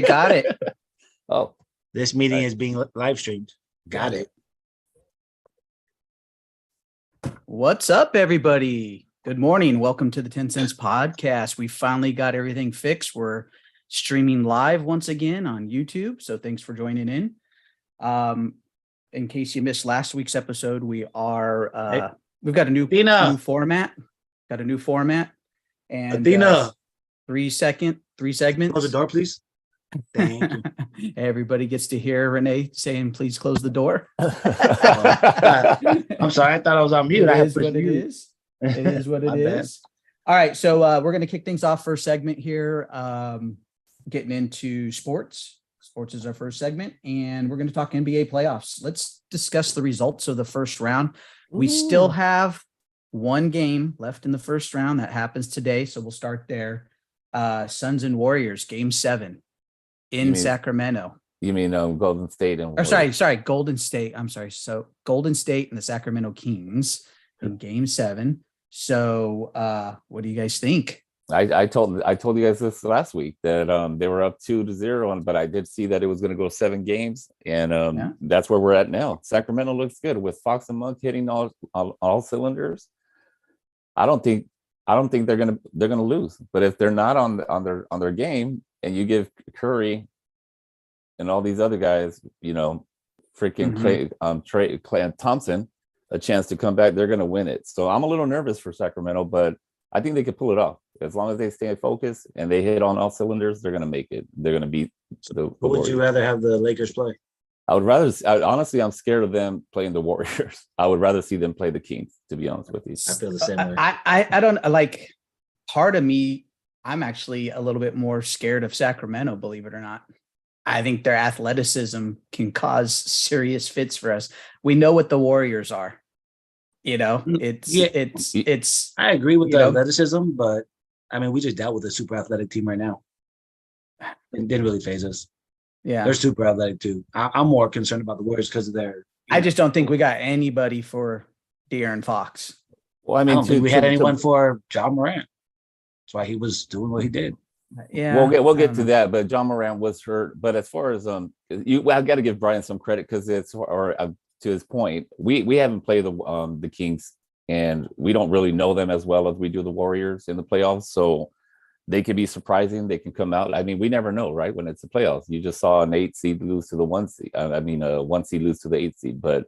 Okay, got it. Oh, This meeting is being live streamed. Got it. What's up, everybody? Good morning. Welcome to the 10 Cents Podcast. We finally got everything fixed. We're streaming live once again on YouTube. So thanks for joining in. In case you missed last week's episode, we've got a new format. Got a new format. And Athena, 3 segments. close the door, please. Thank you. Everybody gets to hear Renee saying, please close the door. I'm sorry, I thought I was on mute. It I have is what it is. It is what it My bad. is. All right. So we're going to kick things off first segment here. Getting into sports. Sports is our first segment, and we're going to talk NBA playoffs. Let's discuss the results of the first round. We still have one game left in the first round that happens today. So we'll start there. Suns and Warriors, game 7 in Sacramento. you mean Golden State and Sorry, Golden State. I'm sorry. So Golden State and the Sacramento Kings in game 7. So what do you guys think? I told you guys this last week that they were up 2-0, but I did see that it was going to go 7 games, and that's where we're at now. Sacramento looks good with Fox and Monk hitting all cylinders. I don't think they're gonna lose, but if they're not on their game, and you give Curry and all these other guys, Klay Thompson a chance to come back, they're going to win it. So I'm a little nervous for Sacramento, but I think they could pull it off. As long as they stay focused and they hit on all cylinders, they're going to make it. They're going to beat the Who would you rather have the Lakers play? Honestly, I'm scared of them playing the Warriors. I would rather see them play the Kings, to be honest with you. I feel the same way. I don't like, part of me, I'm actually a little bit more scared of Sacramento, believe it or not. I think their athleticism can cause serious fits for us. We know what the Warriors are. It's. I agree with the athleticism, but I mean, we just dealt with a super athletic team right now. It didn't really phase us. Yeah, they're super athletic too. I'm more concerned about the Warriors because of their. I just don't think we got anybody for De'Aaron Fox. Well, I mean, I don't think we had anyone for John Morant. That's why he was doing what he did. Yeah, we'll get to that. But John Morant was hurt. But as far as I've got to give Brian some credit because to his point, we haven't played the Kings, and we don't really know them as well as we do the Warriors in the playoffs. So they could be surprising. They can come out. I mean, we never know, right? When it's the playoffs, you just saw an 8 seed lose to the 1 seed. A 1 seed lose to the 8 seed, but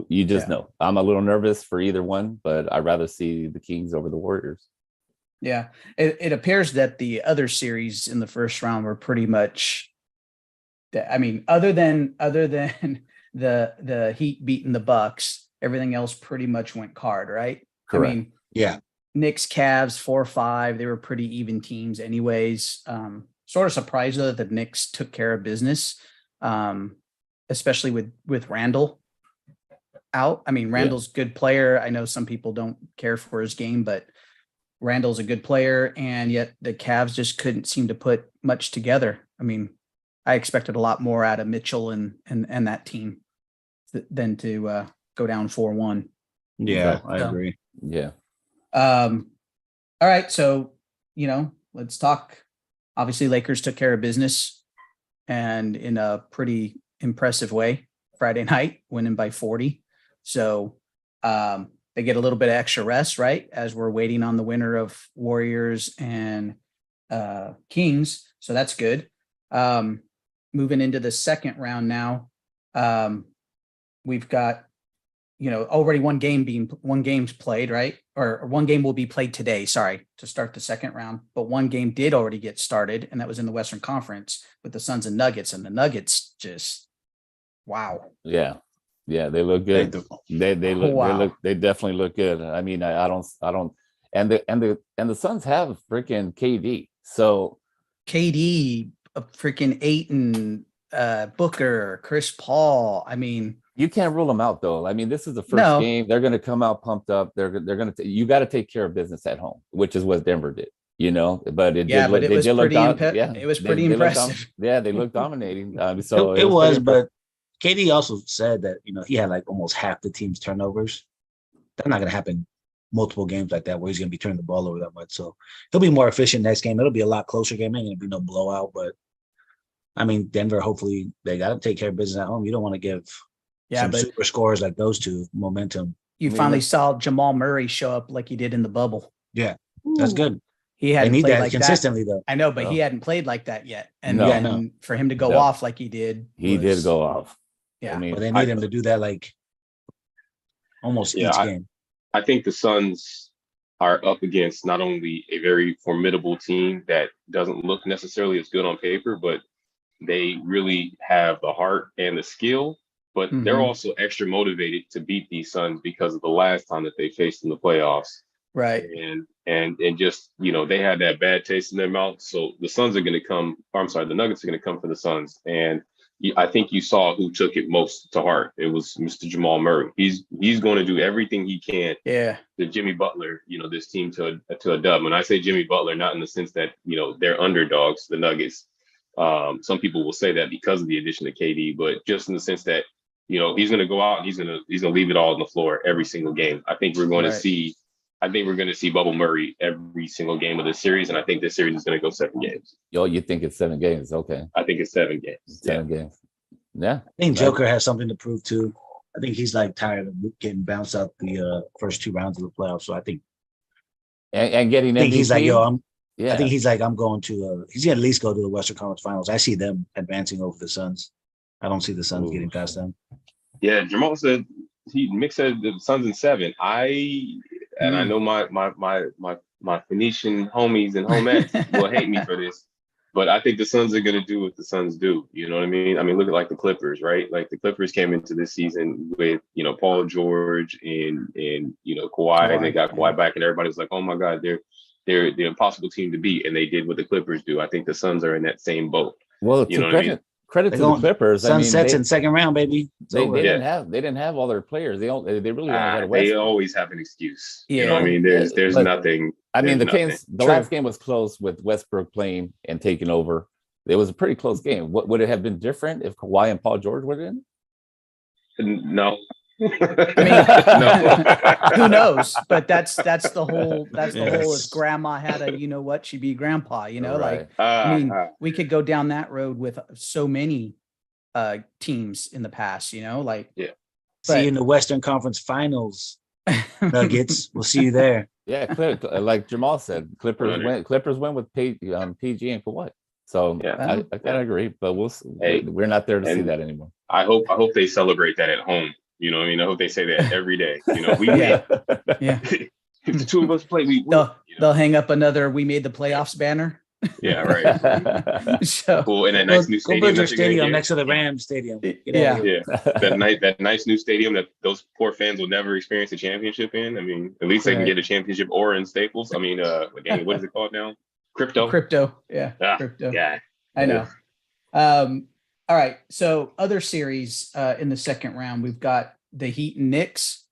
you just know. I'm a little nervous for either one, but I'd rather see the Kings over the Warriors. Yeah, it appears that the other series in the first round were pretty much. I mean, other than the Heat beating the Bucks, everything else pretty much went card, right? Correct. I mean, yeah. Knicks, Cavs, 4-5. They were pretty even teams, anyways. Sort of surprised though that the Knicks took care of business, especially with Randall out. I mean, Randall's a good player. I know some people don't care for his game, but Randall's a good player, and yet the Cavs just couldn't seem to put much together. I mean, I expected a lot more out of Mitchell and that team than to go down 4-1. Yeah, I agree. Yeah. All right. So, let's talk. Obviously, Lakers took care of business and in a pretty impressive way Friday night, winning by 40. So they get a little bit of extra rest, right? As we're waiting on the winner of Warriors and Kings. So that's good. Moving into the second round now, we've got, already one game's played, right? Or one game will be played today, to start the second round. But one game did already get started, and that was in the Western Conference with the Suns and Nuggets. And the Nuggets just, wow. Yeah. Yeah, they look good. They definitely look good. I mean, I don't and the Suns have freaking KD. So KD, a freaking Ayton, Booker, Chris Paul. I mean, you can't rule them out though. I mean, this is the first game. They're going to come out pumped up. They're going to you got to take care of business at home, which is what Denver did. But it was pretty impressive. They looked dominating. So it was, but KD also said that, he had like almost half the team's turnovers. That's not going to happen multiple games like that where he's going to be turning the ball over that much. So he'll be more efficient next game. It'll be a lot closer game. Ain't going to be no blowout, but I mean, Denver, hopefully they got to take care of business at home. You don't want to give Yeah, some but super scores like those two momentum. you I mean, finally look- saw Jamal Murray show up like he did in the bubble. Yeah, that's good. He They hadn't need played that like that. consistently, though. I know, but he No. hadn't played like that yet. And No. Yeah, then for him to go No. off like he did, He did was- go off. Yeah. I mean, But they need him to do that like almost Yeah, each game. I think the Suns are up against not only a very formidable team that doesn't look necessarily as good on paper, but they really have the heart and the skill. But they're Mhm. also extra motivated to beat these Suns because of the last time that they faced in the playoffs. Right. And just, you know, they had that bad taste in their mouth. So the Suns are going to come, or I'm sorry, the Nuggets are going to come for the Suns. And I think you saw who took it most to heart. It was Mr. Jamal Murray. He's going to do everything he can Yeah. to Jimmy Butler, you know, this team to a dub. When I say Jimmy Butler, not in the sense that, you know, they're underdogs, the Nuggets. Some people will say that because of the addition of KD, but just in the sense that, you know, he's going to go out and he's going to leave it all on the floor every single game. I think we're going Right. to see. I think we're going to see Bubble Murray every single game of this series, and I think this series is going to go 7 games. you think it's 7 games? Okay, I think it's 7 games. 7 games. Yeah, I think Joker has something to prove too. I think he's like tired of getting bounced out the first 2 rounds of the playoffs. So I think and getting I think MVP. he's like, yo, yeah, I think he's like, I'm going to. He's gonna at least go to the Western Conference Finals. I see them advancing over the Suns. I don't see the Suns Ooh. getting past them. Yeah, Jamal said Mick said the Suns in 7. I know my Phoenician homies and homettes will hate me for this, but I think the Suns are going to do what the Suns do. You know what I mean? I mean, look at like the Clippers, right? Like the Clippers came into this season with, you know, Paul George and you know, Kawhi, and they got Kawhi back, and everybody was like, oh my God, they're the impossible team to beat, and they did what the Clippers do. I think the Suns are in that same boat. well, you to know what I mean? credit They're to the going- Clippers. I mean, Sunsets in second round, baby. It's they over. didn't have all their players. They really only had a They Westbrook. always have an excuse. You know Yeah. what I mean? There's But- nothing. I mean, the there's nothing. Kings. The True. last game was close with Westbrook playing and taking over. It was a pretty close game. What would it have been different if Kawhi and Paul George were in? No. Who knows? But that's the whole If Yes. grandma had a, you know what, she'd be grandpa, you know, like, Right. I mean, we could go down that road with so many teams in the past, you know, like, See you in the Western Conference Finals, Nuggets. We'll see you there. Yeah, like Jamal said, Clippers win with PG and Kawhi. So Yeah. I kind of agree, but Hey, we're not there to see and- that anymore. I hope they celebrate that at home. You know what I mean? I hope they say that every day. You know, we Yeah. win. yeah, If the two of us play, we win. they'll You know? they'll hang up another "We made the playoffs" banner. Yeah, right. So Cool. And that Go, nice new go stadium. build your that they're gonna stadium get. next to the Rams Stadium. Get out of Yeah. here. Yeah, that nice new stadium that those poor fans will never experience a championship in. I mean, at least they can Right. get a championship or in Staples. I mean, Danny, what is it called now? Crypto. crypto, crypto. Yeah. I know. All right. So other series in the second round, we've got the Heat and Knicks.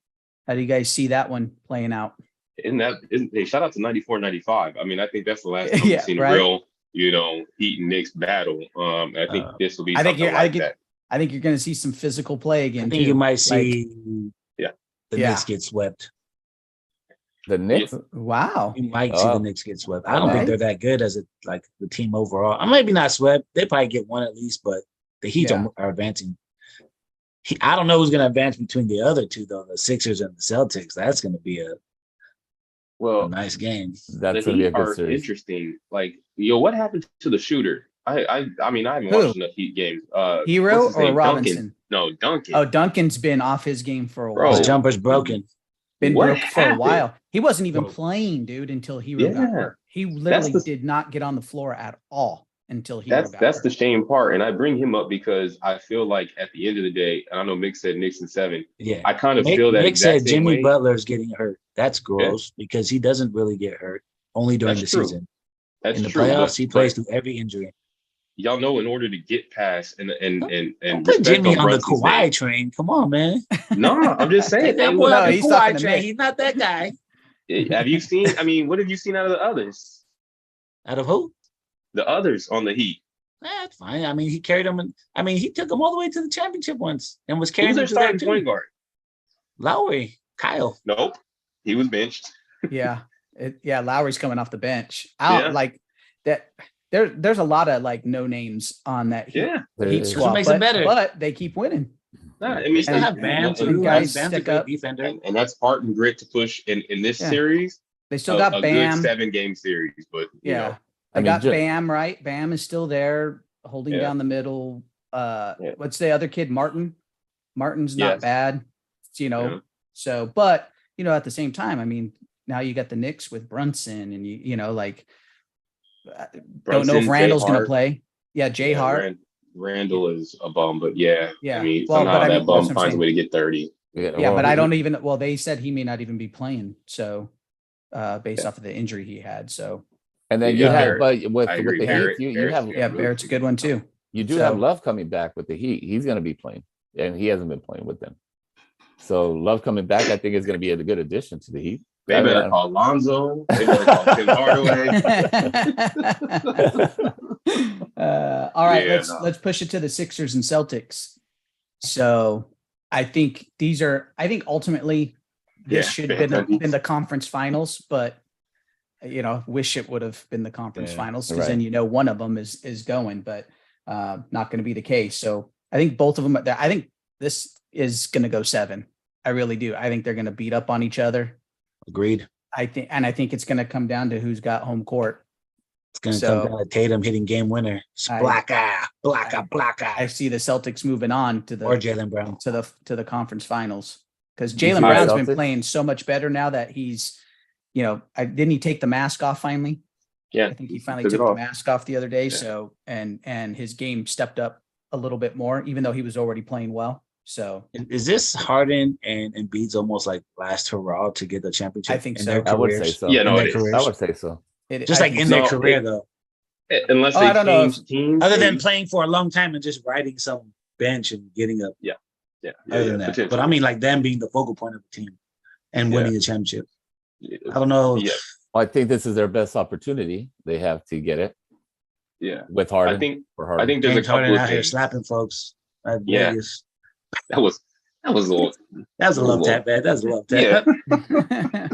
How do you guys see that one playing out? Hey, shout out to 94-95. I mean, I think that's the last time Yeah, we've seen right. a real, you know, Heat and Knicks battle. I think this will be I think something like that. I think you're going to see some physical play again. I think too. you might Like, see Yeah. the Yeah. Knicks get swept. The Knicks. wow. You might see Oh. the Knicks get swept. I don't Okay. think they're that good as like the team overall. I maybe not swept. They probably get one at least, but the Heat Yeah. are advancing. I don't know who's going to advance between the other two though, the Sixers and the Celtics. That's going to be a Well, nice game. That's the gonna be a Heat good are series. interesting. Like, yo, what happened to the shooter? I mean, I haven't Who? watched enough Heat games. Hero what's his or name? Robinson? Duncan. No, Duncan. Oh, Duncan's been off his game for a Bro. while. His jumper's broken. Been What broke for a happened? while. He wasn't even Bro. playing, dude, until Hero got Yeah. hurt. He literally the- did not get on the floor at all until Hero got That's hurt. the shame part, and I bring him up because I feel like at the end of the day, and I know Mick said Knicks in 7. Yeah. I kind of Nick, feel that Nick exact said same Jimmy way. Butler's getting hurt. That's gross because he doesn't really get hurt only during That's the true. season. That's In the true. playoffs, but- he plays but through every injury. y'all know, in order to get past and Don't put respect Jimmy on the Brunson's Kawhi name- train. Come on, man. No, I'm just saying. Take that hey, boy look, off No, the he's talking Kawhi to train. Mick. He's not that guy. have you seen? I mean, what have you seen out of the others? Out of who? The others on the Heat. That's fine. I mean, he carried him. He took him all the way to the championship once and was Who's carrying their him through that starting point too. guard? Lowry, Kyle. Nope, he was benched. Yeah. Lowry's coming off the bench. Yeah. Like that there's a lot of like no names on that Heat, Yeah. There Heat is. That's what squad, makes it better. but they keep winning. Nah, I mean, We still have and- Bam and- too. guys Bam's a stick great up. defender. and that's heart and grit to push in this Yeah. series. They still a, got a Bam. good 7-game series, but you Yeah. know, I mean, got ju- Bam, right? Bam is still there holding Yeah. down the middle. Yeah. What's the other kid? Martin's not Yes. bad, you know. Yeah. So, but you know, at the same time, I mean, now you got the Knicks with Brunson, and you know, like, don't know Brunson, if Jay Randall's going to Hart. play. Yeah, Jay Yeah, Hart. Randall is a bum, but yeah, Yeah. I mean, Well, somehow but I that mean, bum that's what I'm finds a saying. way to get 30. Yeah, well, but I he- don't even. Well, they said he may not even be playing. So, based off of the injury he had. So, And then Yeah, you have, Barrett. but with I the agree. Heat, Barrett- you Barrett's have good. yeah, really Barrett's a good one too. you do So- have Love coming back with the Heat. He's going to be playing, and he hasn't been playing with them. So Love coming back, I think, is going to be a good addition to the Heat. They better call Lonzo. They better call Tim Hardaway. All right, Yeah, let's push it to the Sixers and Celtics. So I think ultimately this Yeah, should they have have been the conference finals, but you know, wish it would have been the conference Yeah, finals, because then right. you know one of them is going, but not going to be the case. So I think both of them. I think this is going to go 7. I really do. I think they're going to beat up on each other. Agreed. I think it's going to come down to who's got home court. It's going to So- come down to Tatum hitting game winner. I- Black eye. I see the Celtics moving on to Or the Jalen Brown. to the conference finals, because You Jalen see Brown's the been Celtics? playing so much better now that he's, you know, didn't he take the mask off finally? Yeah, I think he finally took it took the off. mask off the other day. Yeah. So and his game stepped up a little bit more, even though he was already playing well. So Is this Harden and Embiid's almost like last hurrah to get the championship? I think in so. their I would say careers? so. Yeah, In no, their it is. careers? I would say so. Just I like think in so. their No, career, it- though. Unless Oh, they I don't know change teams. Other than and- playing for a long time and just riding some bench and getting up. yeah, Other than that, but I potentially. mean, like them being the focal point of the team and Yeah. winning the championship. Yeah, I don't know. Yeah. I think this is their best opportunity. They have to get it yeah. with Harden. I think for Harden. I think there's a James Harden couple of out here things. slapping folks at Yeah. Vegas. That was a little. That was a love tap, man. That was a love tap. Yeah.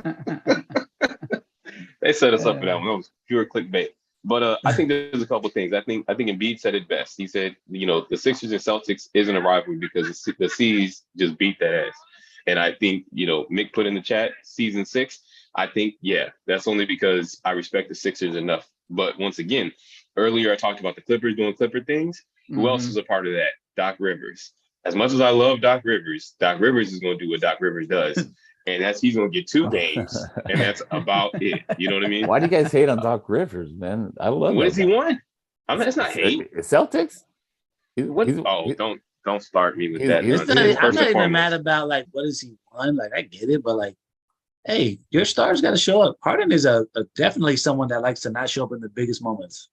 They set us up for that one. That was pure clickbait. But I think there's a couple of things. I think Embiid said it best. He said, you know, the Sixers and Celtics isn't a rivalry because the C's just beat that ass. And I think, you know, Mick put in the chat season 6. I think, yeah, that's only because I respect the Sixers enough. But once again, earlier I talked about the Clippers doing Clipper things. Who else Mhm. is a part of that? Doc Rivers. As much as I love Doc Rivers is going to do what Doc Rivers does. And he's going to get 2 games. And that's about it. You know what I mean? Why do you guys hate on Doc Rivers, man? I love What that does he guy. want? I mean, it's not hate. Celtics? What? Don't start me with that. he's It's nonsense. not- I'm First not and even mad foremost. about like what does he want. Like I get it, but like, hey, your stars got to show up. Harden is a definitely someone that likes to not show up in the biggest moments.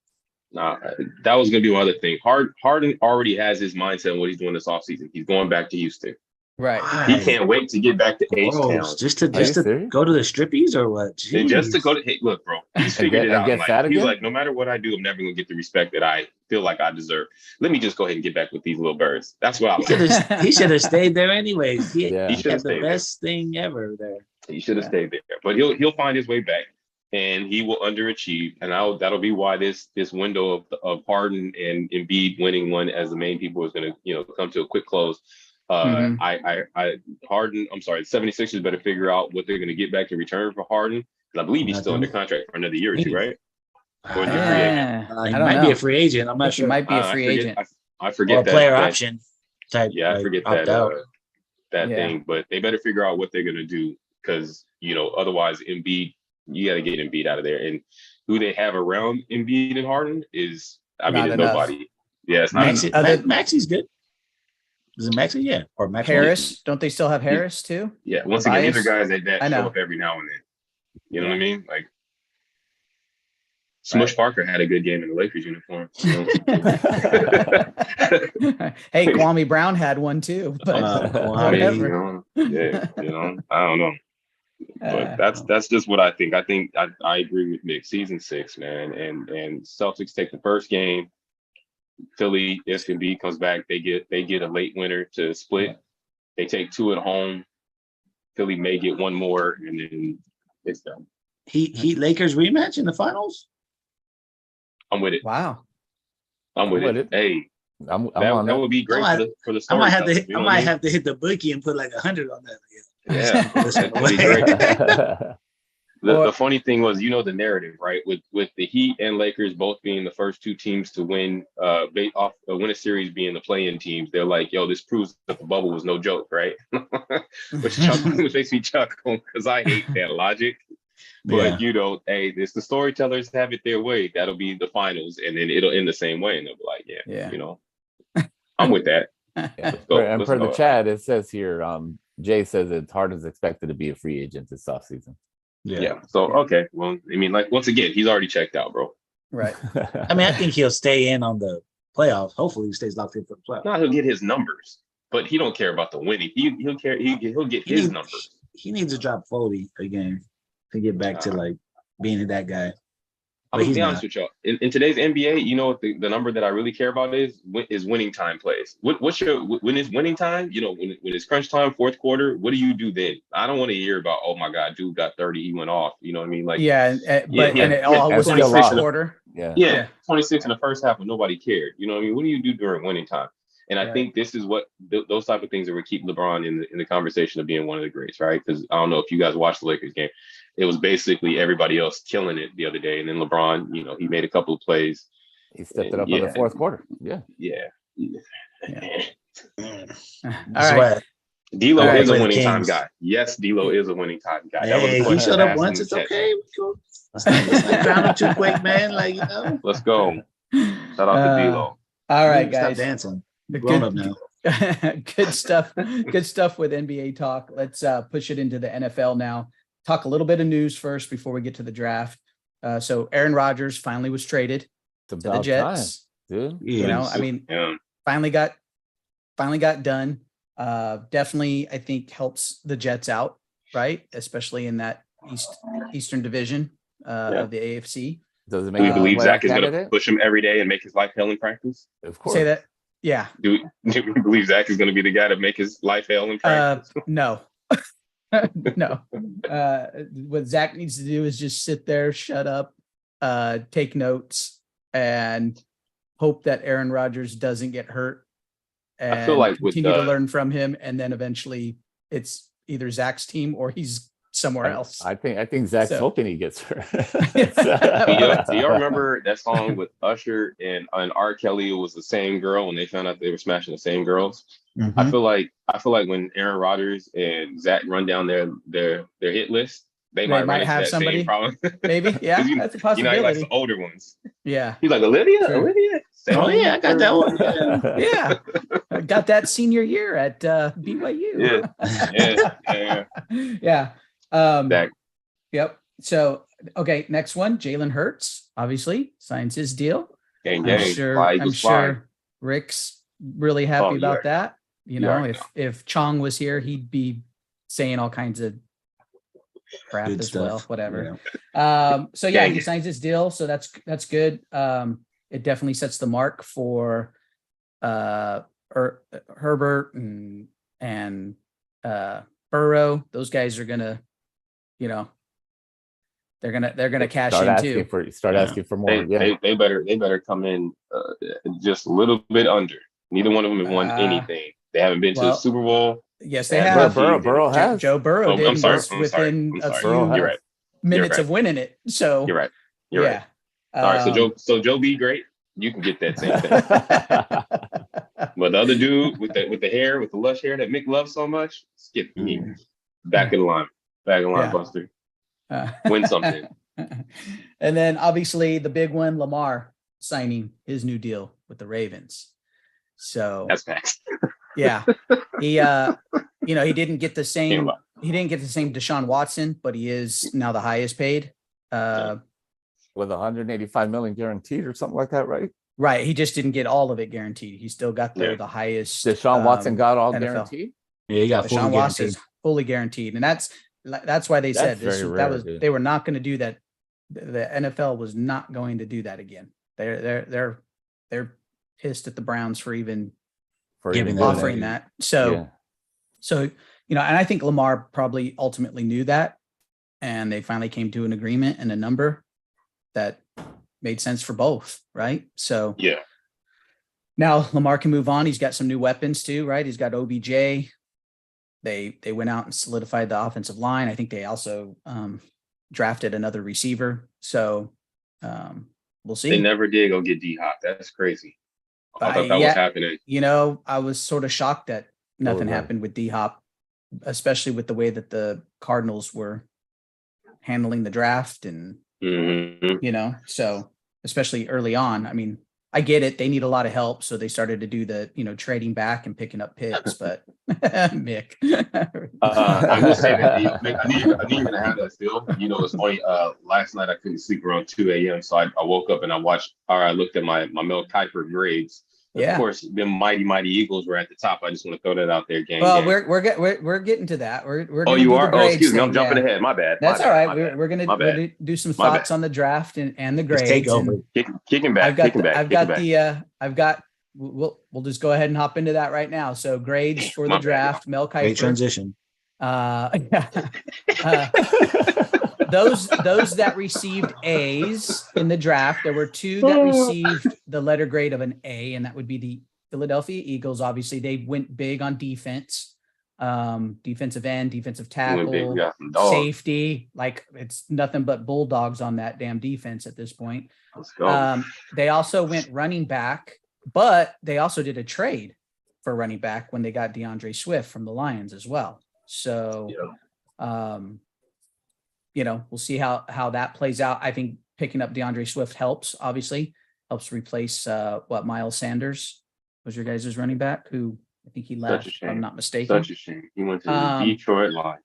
Nah, that was gonna be one other thing. Harden already has his mindset on what he's doing this offseason. He's going back to Houston. Right. He can't wait to get back to H-Town. Gross. Just to Are you just to serious? go to the strippies or what? And just to Jeez. go to hey, look, bro, he's And figured get- it and out. get Like, fat he's again? like, no matter what I do, I'm never gonna get the respect that I feel like I deserve. Let me just go ahead and get back with these little birds. That's what I like. He should have stayed there anyways. He, Yeah. he He should've had the stayed there. best thing ever there. He should have Yeah. stayed there, but he'll find his way back, and he will underachieve, and that'll be why this window of Harden and Embiid winning one as the main people is going to come to a quick close. Mhm. Harden, I'm sorry, the 76ers better figure out what they're going to get back in return for Harden, and I believe he's still under contract for another year or two, right? Or is he free agent? Yeah. He I don't might know. be a free agent. I'm I not think he sure. might be a I free forget- agent. I Or forget a that. player that- option type. Yeah, I like, forget opt that out. that Yeah. thing, but they better figure out what they're gonna do because otherwise Embiid, you got to get Embiid out of there, and who they have around Embiid and Harden is, Not it's enough. nobody. Yeah, it's not. Maxi, other- Maxi's good. Is it Maxi? Yeah. Or Maxi. Harris, don't they still have Harris too? Yeah, once again, these are Tobias? guys that I show know. up every now and then. You know what I Yeah. mean? Like Smush Right. Parker had a good game in the Lakers uniform. Hey, Kwame Brown had one too, but I mean, whatever. I don't know. But that's just what I think. I think I agree with Nick. Season 6, man, and Celtics take the first game. Philly, if Embiid comes back, they get a late winner to split. They take 2 at home. Philly may get one more, and then it's done. Heat Lakers rematch in the finals? I'm with it. Wow. I'm with it. Hey, I'm that on that. would be great I for the I might have storytellers, to. you I know what might mean? have to hit the bookie and put like 100 on that. Yeah, Listen, that'd be great. Yeah. The funny thing was, the narrative, right? With the Heat and Lakers both being the first two teams to win win a series being the play-in teams, they're like, yo, this proves that the bubble was no joke, right? which makes me chuckle because I hate that logic. But hey, it's the storytellers have it their way. That'll be the finals, and then it'll end the same way, and they'll be like, Yeah. I'm with that. Yeah. Let's go. And Let's per the go. chat, it says here, Jay says that Harden's expected to be a free agent this offseason. Yeah. So okay. Well, I mean, like once again, he's already checked out, bro. Right. I mean, I think he'll stay in on the playoffs. Hopefully, he stays locked in for the playoffs. Now he'll get his numbers, but he don't care about the winning. He'll care. He'll get his numbers. He needs to drop 40 a game to get back to like being that guy. I'm gonna be honest with y'all. In today's NBA, you know what the number that I really care about is winning time plays. What's your when it's winning time? When it's crunch time, fourth quarter, what do you do then? I don't want to hear about, oh my God, dude got 30, he went off. You know what I mean? Like and it all was in the 26 first quarter. Yeah. 26 in the first half, and nobody cared. You know what I mean? What do you do during winning time? And I think this is what those type of things that would keep LeBron in the conversation of being one of the greats, right? Because I don't know if you guys watched the Lakers game. It was basically everybody else killing it the other day, and then LeBron, he made a couple of plays. He stepped it up in the fourth quarter. Yeah. All right. D'Lo is a winning time guy. Yes, D'Lo is a winning time guy. Hey, he showed up once. It's okay. Let's not drown him too quick, man. Let's go. Shout out to D'Lo. All right, guys. Stop dancing. Grown up now. Good stuff. Good stuff with NBA talk. Let's push it into the NFL now. Talk a little bit of news first before we get to the draft. So Aaron Rodgers finally was traded to the Jets. Time, dude. Finally got done. Definitely, I think helps the Jets out, right? Especially in that Eastern Division of the AFC. Does it make? Do we believe Zach is going to push him every day and make his life hell in practice? Of course. Say that. Yeah. Do we believe Zach is going to be the guy to make his life hell in practice? No. No. What Zach needs to do is just sit there, shut up, take notes, and hope that Aaron Rodgers doesn't get hurt. And I feel like continue to learn from him, and then eventually it's either Zach's team or he's somewhere else. I think Zach's hoping he gets hurt. Do y'all remember that song with Usher and R. Kelly? It was the same girl when they found out they were smashing the same girls. Mm-hmm. I feel like when Aaron Rodgers and Zach run down their hit list, they might have somebody. Same problem. Maybe, yeah, that's a possibility. He likes the older ones. Yeah, he's like Olivia. Oh yeah, I got that one. Yeah, I got that senior year at BYU. Yeah. Yep. So, okay, next one, Jalen Hurts, obviously signs his deal. I'm sure Rick's really happy about that. If Chong was here, he'd be saying all kinds of crap good as stuff. well, whatever. Yeah. He signs his deal. So that's good. It definitely sets the mark for Herbert and Burrow. Those guys are gonna, they're gonna cash in too. Start asking for more. They better come in just a little bit under. Neither one of them have won anything. They haven't been to the Super Bowl. Yes, they have. Burrow has. Joe Burrow did. I'm sorry. Within a few minutes of winning it. So you're right. You're right. All right. So Joe B, great. You can get that same thing. But the other dude with the hair, with the lush hair that Mick loves so much, skip me. Back in the line. Buster. Win something. And then obviously the big one, Lamar signing his new deal with the Ravens. So that's facts. Yeah. He he didn't get the same Deshaun Watson, but he is now the highest paid. With 185 million guaranteed or something like that, right? Right. He just didn't get all of it guaranteed. He still got the highest. Deshaun Watson got all NFL. Guaranteed. Yeah, he got Deshaun Watson is fully guaranteed, and that's why they said this. They were not going to do that. The NFL was not going to do that again. They're pissed at the Browns for even offering that. So and I think Lamar probably ultimately knew that, and they finally came to an agreement and a number that made sense for both, right? So Yeah. now Lamar can move on. He's got some new weapons too, right? He's got OBJ. They went out and solidified the offensive line. I think they also drafted another receiver. So we'll see. They never did go get D-Hop. That's crazy. I thought that yeah, was happening. You know, I was sort of shocked that nothing was right. happened with D-Hop, especially with the way that the Cardinals were handling the draft and, Mhm. you know, so especially early on. I mean, I get it. They need a lot of help. So they started to do the, you know, trading back and picking up picks, but Mick. I will say that Nick, I knew you were gonna have that still. You know, it's funny. Last night I couldn't sleep around 2 a.m. So I woke up and I looked at my Mel Kiper grades. Yeah. Of course, the mighty Eagles were at the top. I just want to throw that out there. Well, gang. we're getting to that. We're Oh, gonna you do are? the grades Excuse me. I'm thing, jumping yeah. ahead. My bad. That's My all bad, right. my bad. We're gonna My bad. do some My thoughts bad. on the draft and the Just grades. take over. and Kicking back. We'll just go ahead and hop into that right now. So grades for My the bad, draft, Mel Great Kiper. transition. Those that received A's in the draft, there were two that received the letter grade of an A, and that would be the Philadelphia Eagles. Obviously, they went big on defense, defensive end, defensive Went big. tackle, We got some dogs. safety. Like it's nothing but bulldogs on that damn defense at this point. Let's go. They also went running back, but they also did a trade for running back when they got DeAndre Swift from the Lions as well. So, you know, we'll see how that plays out. I think picking up DeAndre Swift helps replace Miles Sanders was your guys' running back, who I think he left, if I'm not mistaken. Such a shame. He went to the Detroit Lions.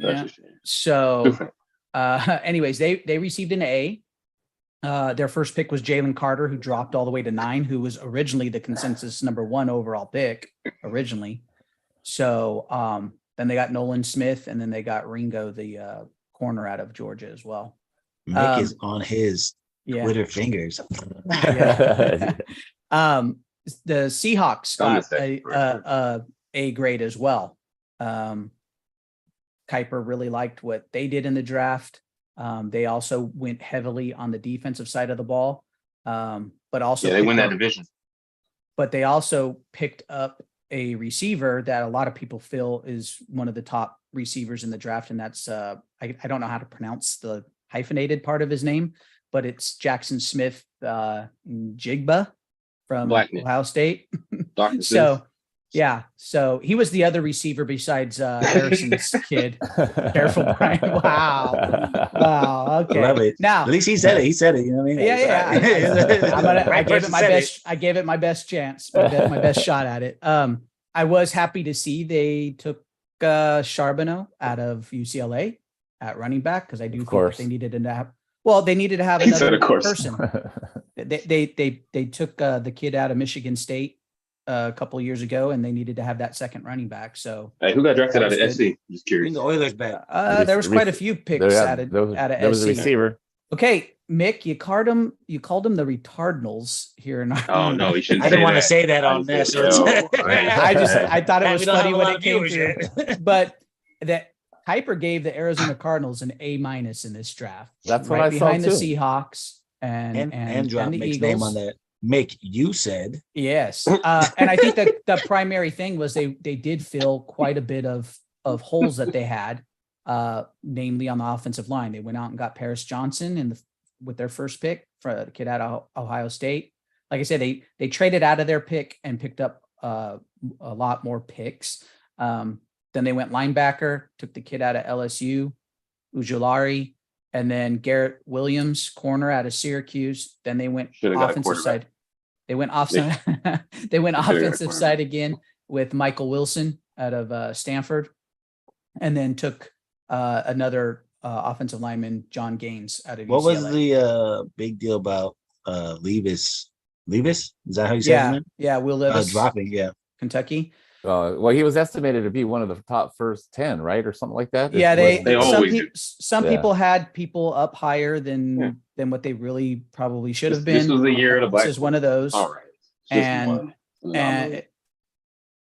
Such a shame. So, anyways, they received an A. Their first pick was Jalen Carter, who dropped all the way to 9, who was originally the consensus #1 overall pick originally. So then they got Nolan Smith, and then they got Ringo, the corner out of Georgia as well. Mick is on his Twitter fingers. Yeah. The Seahawks got a grade as well. Kiper really liked what they did in the draft. They also went heavily on the defensive side of the ball, but also they win that division. But they also picked up a receiver that a lot of people feel is one of the top receivers in the draft, and that's I don't know how to pronounce the hyphenated part of his name, but it's Jackson Smith Jigba from Ohio State. So he was the other receiver besides Harrison's kid. Careful, Brian. Wow. Okay. Love it. Now, at least he said it. He said it. You know what I mean? Yeah. I gave it my best. I gave it my best chance. My best shot at it. I was happy to see they took Charbonneau out of UCLA at running back, because I do think that they needed to have. Well, they needed to have another person. They took the kid out of Michigan State a couple of years ago, and they needed to have that second running back. So, hey, who got drafted out of SC? Just curious. The Oilers back. There was quite a few picks out of there was SC. a receiver. Okay, Mick, you called them the retardnals here in our. Oh no, you shouldn't. I didn't want to say that on this. I thought it was funny when it came through, yet. but that Kiper gave the Arizona Cardinals an A- in this draft. That's what I saw behind too. the Seahawks and drop the Mick's Eagles. name on that. Mick, you said Yes, and I think that the primary thing was they did fill quite a bit of holes that they had, namely on the offensive line. They went out and got Paris Johnson with their first pick for the kid out of Ohio State. Like I said, they traded out of their pick and picked up a lot more picks. Then they went linebacker, took the kid out of LSU, Ujulari, and then Garrett Williams, corner out of Syracuse. Then they went offensive side. They went offside. They went offensive side again with Michael Wilson out of Stanford, and then took another offensive lineman, John Gaines, out of UCLA. What was the big deal about Levis? Levis? Is that how you say his name? Yeah, Will Levis. Dropping, Kentucky. Well, he was estimated to be one of the top first 10, right, or something like that. Yeah, some Yeah. people had people up higher than what they really probably should have been. This was the year of the black. This is one of those. All right.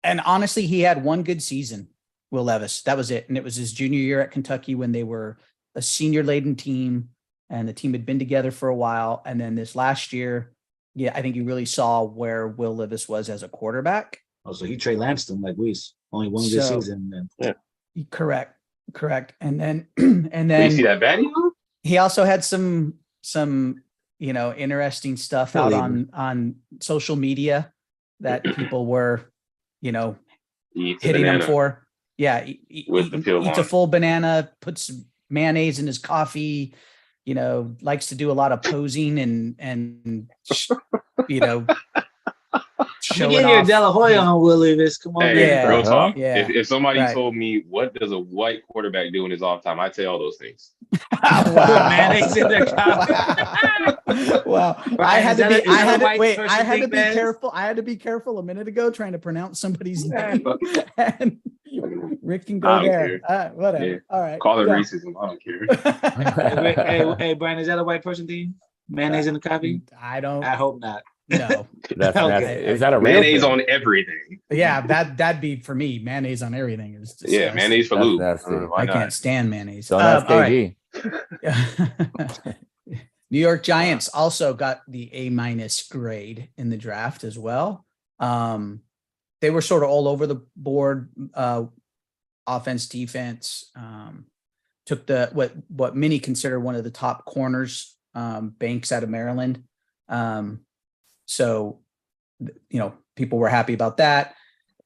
And honestly, he had one good season, Will Levis. That was it. And it was his junior year at Kentucky when they were a senior laden team. and the team had been together for a while. And then this last year, yeah, I think you really saw where Will Levis was as a quarterback. Oh, so he Trey Lanced him like Weiss. Only one good So- season. Then. Correct. And then and Did you see then that batting? he also had some interesting stuff out on social media that people were, He eats a hitting him banana. for. Yeah, With the peel eats a on. full banana, puts mayonnaise in his coffee, likes to do a lot of posing and We showing get here, off. De La Hoya on Will Levis. Come on, Hey, man. Yeah. real talk. Yeah. If somebody Right. told me what does a white quarterback do in his off time, I'd say all those things. Wow. Mayonnaise in their coffee. Wow. Brian, I had is to that be a- is I that a had to white wait, person I had to thing, be man? careful. I had to be careful a minute ago trying to pronounce somebody's name. And Rick can I go don't there. care. Whatever. Yeah. All right. Call it go. racism. I don't care. Hey, Brian, is that a white person thing? Mayonnaise in the coffee? I don't I hope not. know. That's Okay. is that a real Mayonnaise thing? on everything. Yeah, that'd be for me. Mayonnaise on everything is Yeah, disgusting. mayonnaise for That's Lou. nasty. Why I not? can't stand mayonnaise. Don't ask all right. KG. New York Giants also got the A- grade in the draft as well. They were sort of all over the board, offense, defense. Took what many consider one of the top corners, Banks out of Maryland. So, people were happy about that.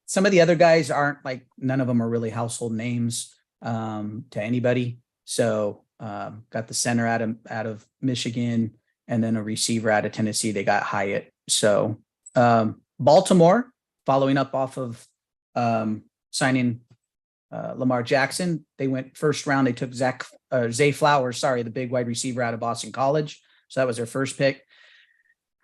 Some of the other guys aren't, like, none of them are really household names to anybody. So got the center out of Michigan, and then a receiver out of Tennessee. They got Hyatt. So Baltimore, following up off of signing Lamar Jackson, they went first round. They took Zay Flowers, the big wide receiver out of Boston College. So that was their first pick.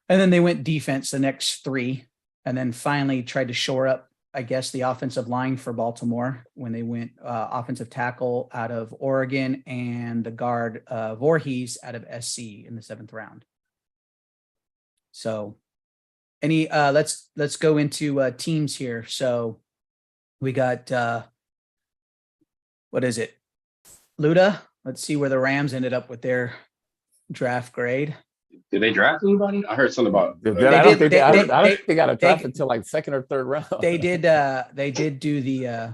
And then they went defense the next three, and then finally tried to shore up, I guess, the offensive line for Baltimore when they went offensive tackle out of Oregon and the guard Voorhees out of SC in the 7th round. So let's go into teams here. So we got what is it? Luda. Let's see where the Rams ended up with their draft grade. Did they draft anybody? I heard something about. I don't think they got a draft they- until like 2nd or 3rd round. They did do the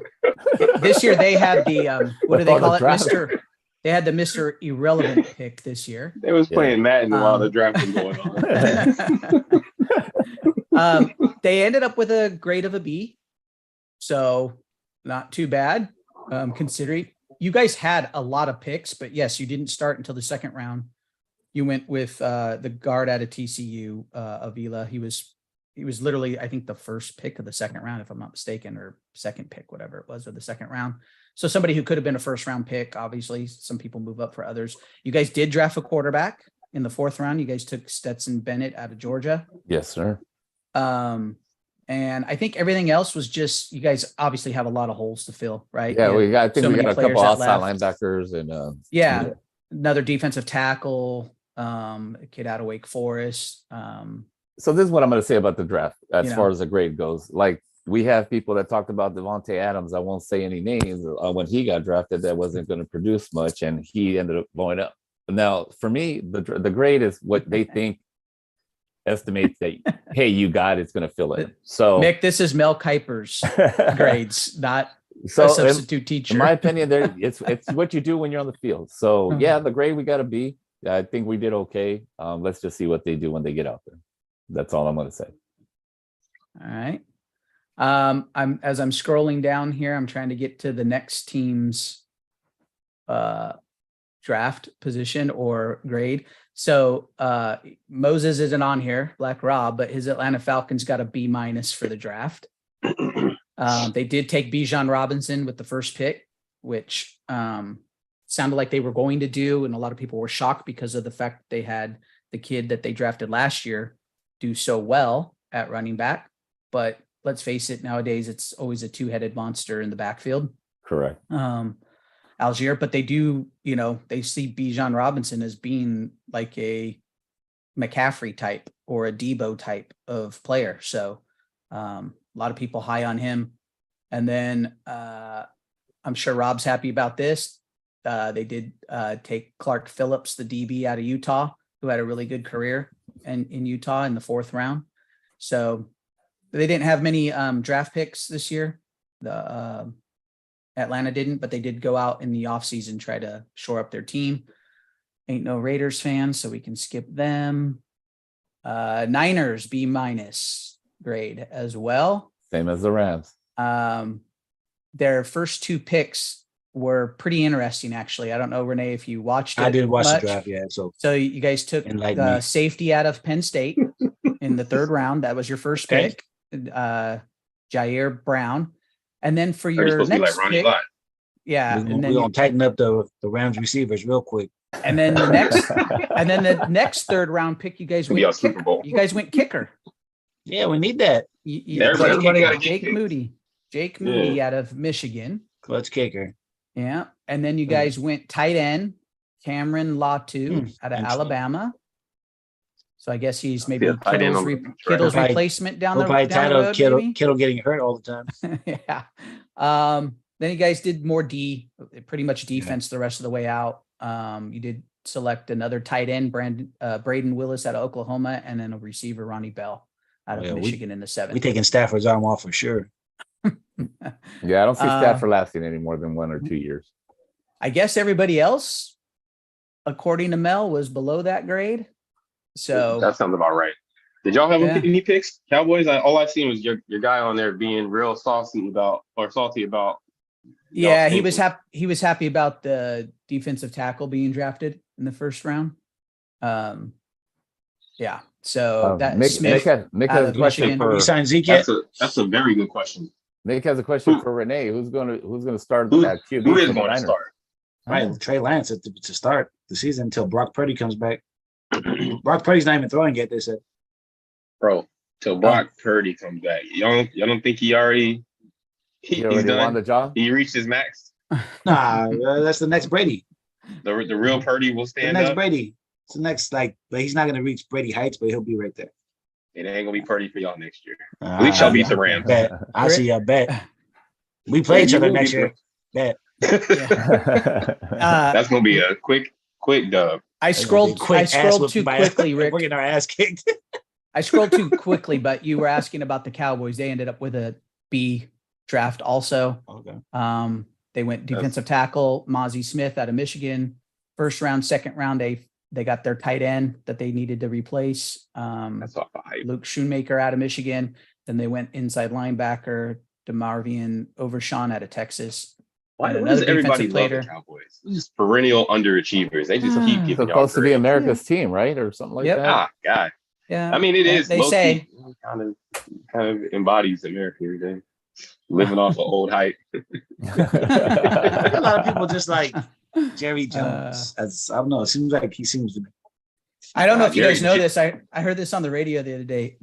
this year they had the what do they With all call the it? draft. They had the Mr. Irrelevant pick this year. They was playing Madden while the Um, draft was going on. They ended up with a grade of a B. So not too bad. Considering you guys had a lot of picks, but yes, you didn't start until the 2nd round. You went with the guard out of TCU, Avila. He was literally, I think, the first pick of the 2nd round, if I'm not mistaken, or 2nd pick, whatever it was, of the 2nd round. So somebody who could have been a 1st round pick. Obviously, some people move up for others. You guys did draft a quarterback in the 4th round. You guys took Stetson Bennett out of Georgia. Yes, sir. And I think everything else was just, you guys obviously have a lot of holes to fill, right? Yeah, You had I think so we many got a players couple that outside left. linebackers and Yeah, another defensive tackle, a kid out of Wake Forest. So this is what I'm going to say about the draft as You far know. as the grade goes. Like, we have people that talked about Devontae Adams. I won't say any names. When he got drafted, that wasn't going to produce much, and he ended up blowing up. Now, for me, the grade is what they think estimates that, hey, you got it's going to fill in. So Mick, this is Mel Kiper's grades, not so a in- substitute teacher. in my opinion, it's what you do when you're on the field. So Mhm. yeah, the grade we got to be. I think we did okay. Let's just see what they do when they get out there. That's all I'm going to say. All right. As I'm scrolling down here, I'm trying to get to the next team's draft position or grade. So Moses isn't on here, Black Rob, but his Atlanta Falcons got a B- for the draft. They did take Bijan Robinson with the first pick, which sounded like they were going to do, and a lot of people were shocked because of the fact they had the kid that they drafted last year do so well at running back. But let's face it, nowadays it's always a two-headed monster in the backfield. Correct. Algier, but they do, they see Bijan Robinson as being like a McCaffrey type or a Debo type of player. So a lot of people high on him. And then I'm sure Rob's happy about this. They did take Clark Phillips, the DB out of Utah, who had a really good career in Utah in the 4th round. So they didn't have many draft picks this year. The Atlanta didn't, but they did go out in the offseason, try to shore up their team. Ain't no Raiders fans, so we can skip them. Niners, B- grade as well. Same as the Rams. Their first 2 picks were pretty interesting, actually. I don't know, Renee, if you watched it. I didn't watch much. the draft yet, so So you guys took Enlighten the me. safety out of Penn State in the 3rd round. That was your first Okay. pick, Jair Brown. And then for Are you your supposed to be next like Ronnie pick, Lott? yeah, we're and then gonna tighten up the Rams receivers real quick. and then the next and then the next 3rd round pick, you guys Could be our went Super Bowl. you guys went kicker. Yeah, we need that Everybody got to get Jake kicked. Moody. Jake Moody out of Michigan. clutch kicker. Yeah. And then you guys went tight end, Cameron Latu out of interesting. Alabama. So I guess he's maybe Yeah, tight end Kittle's, on the track. Kittle's Probably- replacement down We'll the, probably down the title road, Kittle, maybe? Kittle getting hurt all the time. Yeah. Then you guys did more pretty much defense the rest of the way out. You did select another tight end, Braden Willis out of Oklahoma, and then a receiver, Ronnie Bell out of Yeah, Michigan in the 7th. We taking Stafford's arm off for sure. Yeah, I don't see Uh, Stafford lasting any more than 1 or 2 years. I guess everybody else, according to Mel, was below that grade. So That sounds about right. Did y'all have Yeah. any picks? Cowboys? All I seen was your guy on there being real salty about. yeah, y'all he was thinking. He was happy about the defensive tackle being drafted in the 1st round. Yeah. So that Nick, Smith Nick out has a of question Michigan. We for signed Zeke yet? That's a very good question. Nick has a question Who- for Renee. Who's gonna start Who- at QB Who for is the going to Niners? start? Right, Trey Lance to start the season until Brock Purdy comes back. Brock Purdy's not even throwing yet. They said. Bro, till Brock Purdy comes back. Y'all don't think he already He he's already won done? the job. He reached his max. Nah, that's the next Brady. The real Purdy will The stand next up. Brady. It's the next but he's not gonna reach Brady heights, but he'll be right there. It ain't gonna be Purdy for y'all next year. At least y'all beat the Rams. Bet. I see. I bet. We play each other next year. Bet. That's gonna be a quick dub. I scrolled too quickly, Rick. We're getting our ass kicked. I scrolled too quickly, but you were asking about the Cowboys. They ended up with a B draft also. Okay. They went defensive tackle, Mozzie Smith out of Michigan. 1st round, 2nd round, they got their tight end that they needed to replace. That's off the hype. Luke Schoonmaker out of Michigan. Then they went inside linebacker, DeMarvian Overshawn out of Texas. Why And does another everybody defensive love the player. Cowboys? Just perennial underachievers. They just keep giving y'all Supposed to be grades. America's team, right, or something like Yep. that. Ah, God. Yeah. I mean, it is. They low-key. say. kind of embodies America every day. Living off of old hype. A lot of people just like Jerry Jones. As I don't know. It seems like he seems to be. I don't know if you Jerry guys know J- this. I heard this on the radio the other day.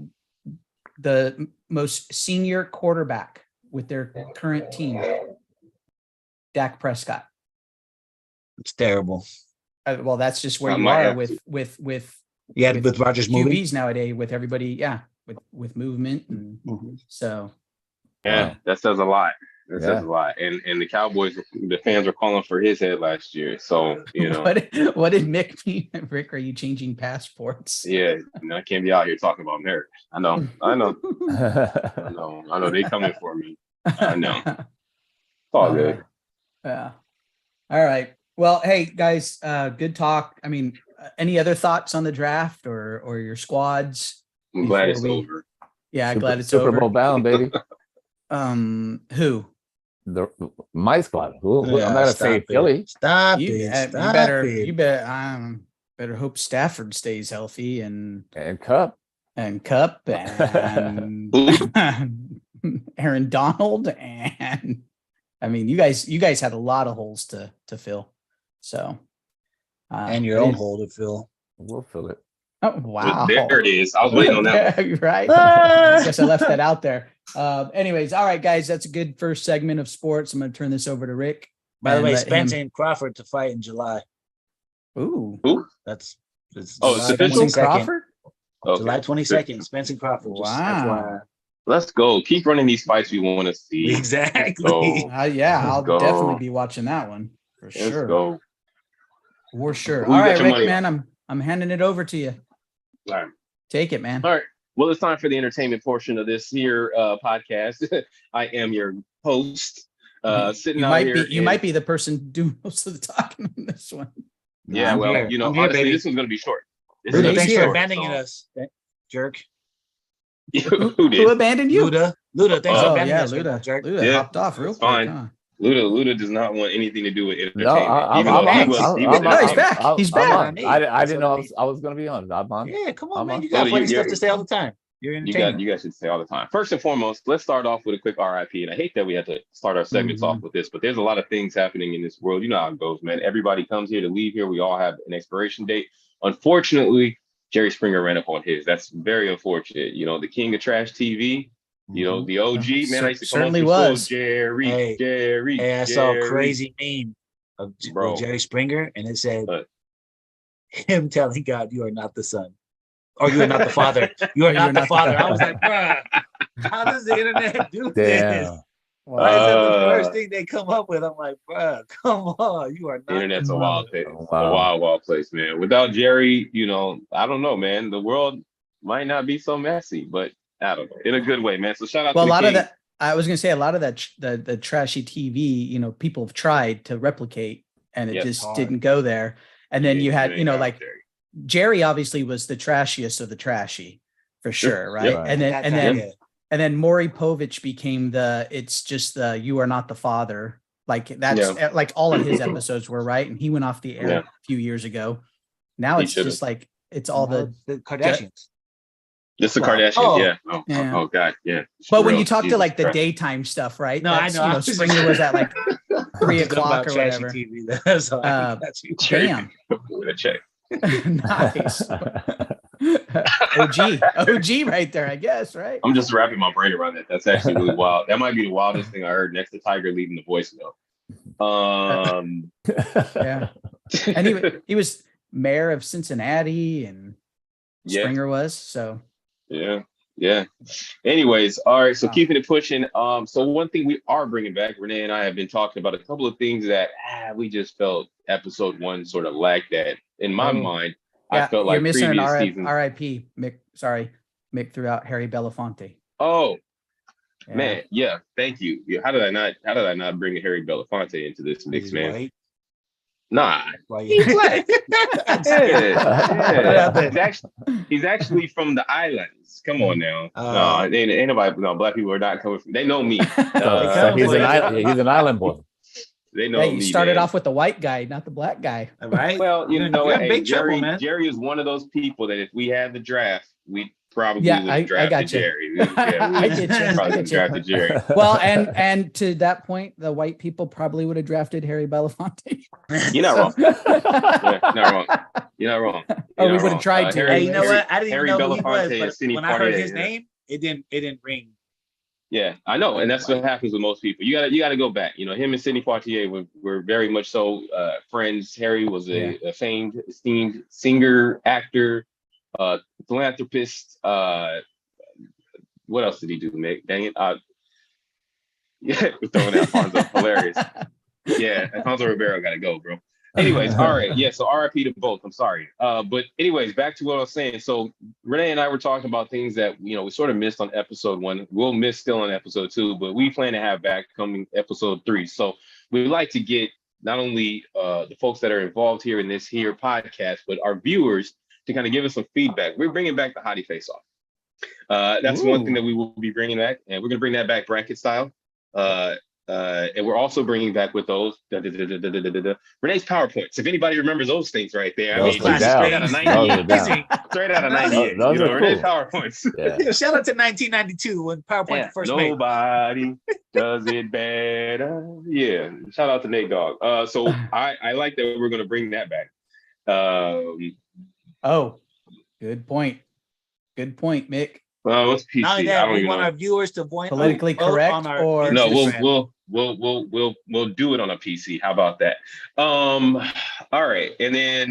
The most senior quarterback with their current team, Dak Prescott. It's terrible. Well, that's just where I you might are have with Yeah, With with Rogers moving. QBs nowadays. With everybody, yeah, with movement, and Mhm. so Yeah, Wow. that says a lot. That Yeah. says a lot. And the Cowboys, the fans were calling for his head last year. So, what did Mick mean? Rick, are you changing passports? yeah, I can't be out here talking about marriage. I know. I know. They coming for me. I know. It's all good. Yeah. All right. Well, hey guys, good talk. I mean, any other thoughts on the draft or your squads? I'm glad it's before we- over. Yeah, Super, glad it's Super over. Bowl bound, baby. Who? My squad. I'm not gonna Stop say it. Philly. Stop You, it. you Stop better it. you better hope Stafford stays healthy and And Cup. Cup and Aaron Donald, and I mean you guys had a lot of holes to fill. So And your own hole to fill. We'll fill it. Oh wow. There it is. I was waiting on that one. Right. Ah! Guess I left that out there. Anyways, all right, guys, that's a good first segment of sports. I'm going to turn this over to Rick. By the and way, let Spence him- and Crawford to fight in July. Ooh, That's it's Oh, it's July official? Spence 22nd. Crawford. Okay. July 22nd. Spence and Crawford. Just Wow. Let's go. Keep running these fights we want to see. FYI. Exactly. Go. Yeah, I'll Go. definitely be watching that one For Let's sure. go. For sure. Who All you got right, your Rick, money man, I'm handing it over to you. All right. Take it, man. All right. Well, it's time for the entertainment portion of this here podcast. I am your host. Sitting You out might here. be you might be the person doing most of the talking on this one. Yeah, I'm well, here. you know, I'm here, honestly, baby. this one's gonna be short. This Luda, is gonna Thanks be for here. short, abandoning so- us, jerk. Who Who did? abandoned you? Luda, thanks for Oh abandoning yeah, us, right now, Luda. jerk. Luda Yeah, hopped off real that's quick. fine. Huh? Luda does not want anything to do with No, entertainment. I'm even though back. he was I'm in No, he's entertainment. back. He's I'm back. on. I That's didn't what know I need. I was going to be on. I'm on. Yeah, come on, I'm man. on. You got Luda, funny stuff you're- to say all the time. You're You entertainment. guys should say all the time. First and foremost, let's start off with a quick RIP. And I hate that we have to start our segments Mhm. off with this, but there's a lot of things happening in this world. You know how it goes, man. Everybody comes here to leave here. We all have an expiration date. Unfortunately, Jerry Springer ran up on his. That's very unfortunate. You know, the king of trash TV, you know, the OG, man. I used to come Certainly on to the was. show, Jerry, Hey, Jerry. Hey, I saw a Jerry. crazy meme of Bro. Jerry Springer, and it said What? him telling God, "You are not the son, or you are not the father. You are not the father." I was like, "Bruh, how does the internet do this? Damn. Why is that the Uh, first thing they come up with?" I'm like, "Bruh, come on, you are not." The internet's the a wild father." place. Wow. A wild, wild place, man. Without Jerry, you know, I don't know, man. The world might not be so messy, but I don't know. In a good way, man. So shout out Well, a to the lot of king. that. I was gonna say a lot of that the trashy TV. You know, people have tried to replicate, and it Yes. just Hard. didn't go there. And then you Yeah, had, it you know, ain't like got Jerry. Jerry obviously was the trashiest of the trashy, for Sure. sure, right? Yep. Right. And then That and guy, then yeah. and then Maury Povich became it's just the you are not the father. Like that's like all of his episodes were, right? And he went off the air Yeah. a few years ago. Now He it's should've. just like it's all Now the it's the Kardashians. Just the Well, Kardashians, oh, yeah. yeah. Oh, God, yeah. but For when real. you talk to Jesus like the Christ. daytime stuff, right? No, I That's, know. You I know, was just- Springer was at like 3 Just talking o'clock about or trashy whatever. TV. That's all. That's you. Jerry, Damn. with a check. Nice. OG right there, I guess, right? I'm just wrapping my brain around that. That's actually really wild. That might be the wildest thing I heard next to Tiger leading the voicemail. Yeah. And he was mayor of Cincinnati, and Yeah. Springer was. So Yeah. Anyways, all right. So Wow. keeping it pushing. So one thing we are bringing back, Renee and I have been talking about a couple of things that we just felt episode 1 sort of lacked that. In my Oh. mind, yeah, I felt you're like missing an previous seasons. RIP. Mick, sorry, Mick threw out Harry Belafonte. Oh Yeah. man, yeah. Thank you. Yeah, how did I not bring Harry Belafonte into this mix, He's man? white. Nah. Why He's black. Yeah. He's actually from the islands. Come on now. Oh. No, ain't nobody. No, black people are not coming from. They know me. So he's an island boy. They know Hey, you me. started man. off with the white guy, not the black guy. Right? Well, you You're know, in hey, big trouble, Jerry. man. Jerry is one of those people that if we had the draft, we probably Yeah, would I have drafted gotcha. Jerry. I get you. I Probably get you. drafted Jerry. Well, and to that point, the white people probably would have drafted Harry Belafonte. You're not wrong. Yeah, not wrong. You're not wrong. Oh, You're we not would have wrong. tried to. Hey, you know anyways. what? I didn't Harry even know who he Belafonte was, and but Sidney when I heard Poitier, his yeah. name, it didn't ring. Yeah, I know, and that's what happens with most people. You gotta go back. You know, him and Sidney Poitier were very much so friends. Harry was a famed, esteemed singer, actor, philanthropist. What else did he do, Mick? Dang it! Yeah, we're throwing out Alfonso. Hilarious. Yeah, Alfonso Ribeiro got to go, bro. Anyways, all right. Yeah, so RIP to both. I'm sorry. But anyways, back to what I was saying. So Renee and I were talking about things that, you know, we sort of missed on episode 1. We'll miss still on episode 2, but we plan to have back coming episode 3. So we'd like to get not only the folks that are involved here in this here podcast, but our viewers to kind of give us some feedback. We're bringing back the Hottie Face Off. That's one thing that we will be bringing back, and we're going to bring that back bracket style. And we're also bringing back with those Renee's PowerPoints. If anybody remembers those things right there, Those I mean, are down. straight out of Those are 98. down. Straight out of 98. Those You know, are Renee's cool. PowerPoints. Yeah. Shout out to 1992 when PowerPoint Yeah, first made. nobody does it better. Yeah. Shout out to Nate Dogg. So I like that we're gonna bring that back. Oh, good point. Good point, Mick. Well, what's PC? Not only I that, don't we even want know. our viewers to vote Politically vote correct on our or- No, Instagram. we'll do it on a PC. How about that? All right, and then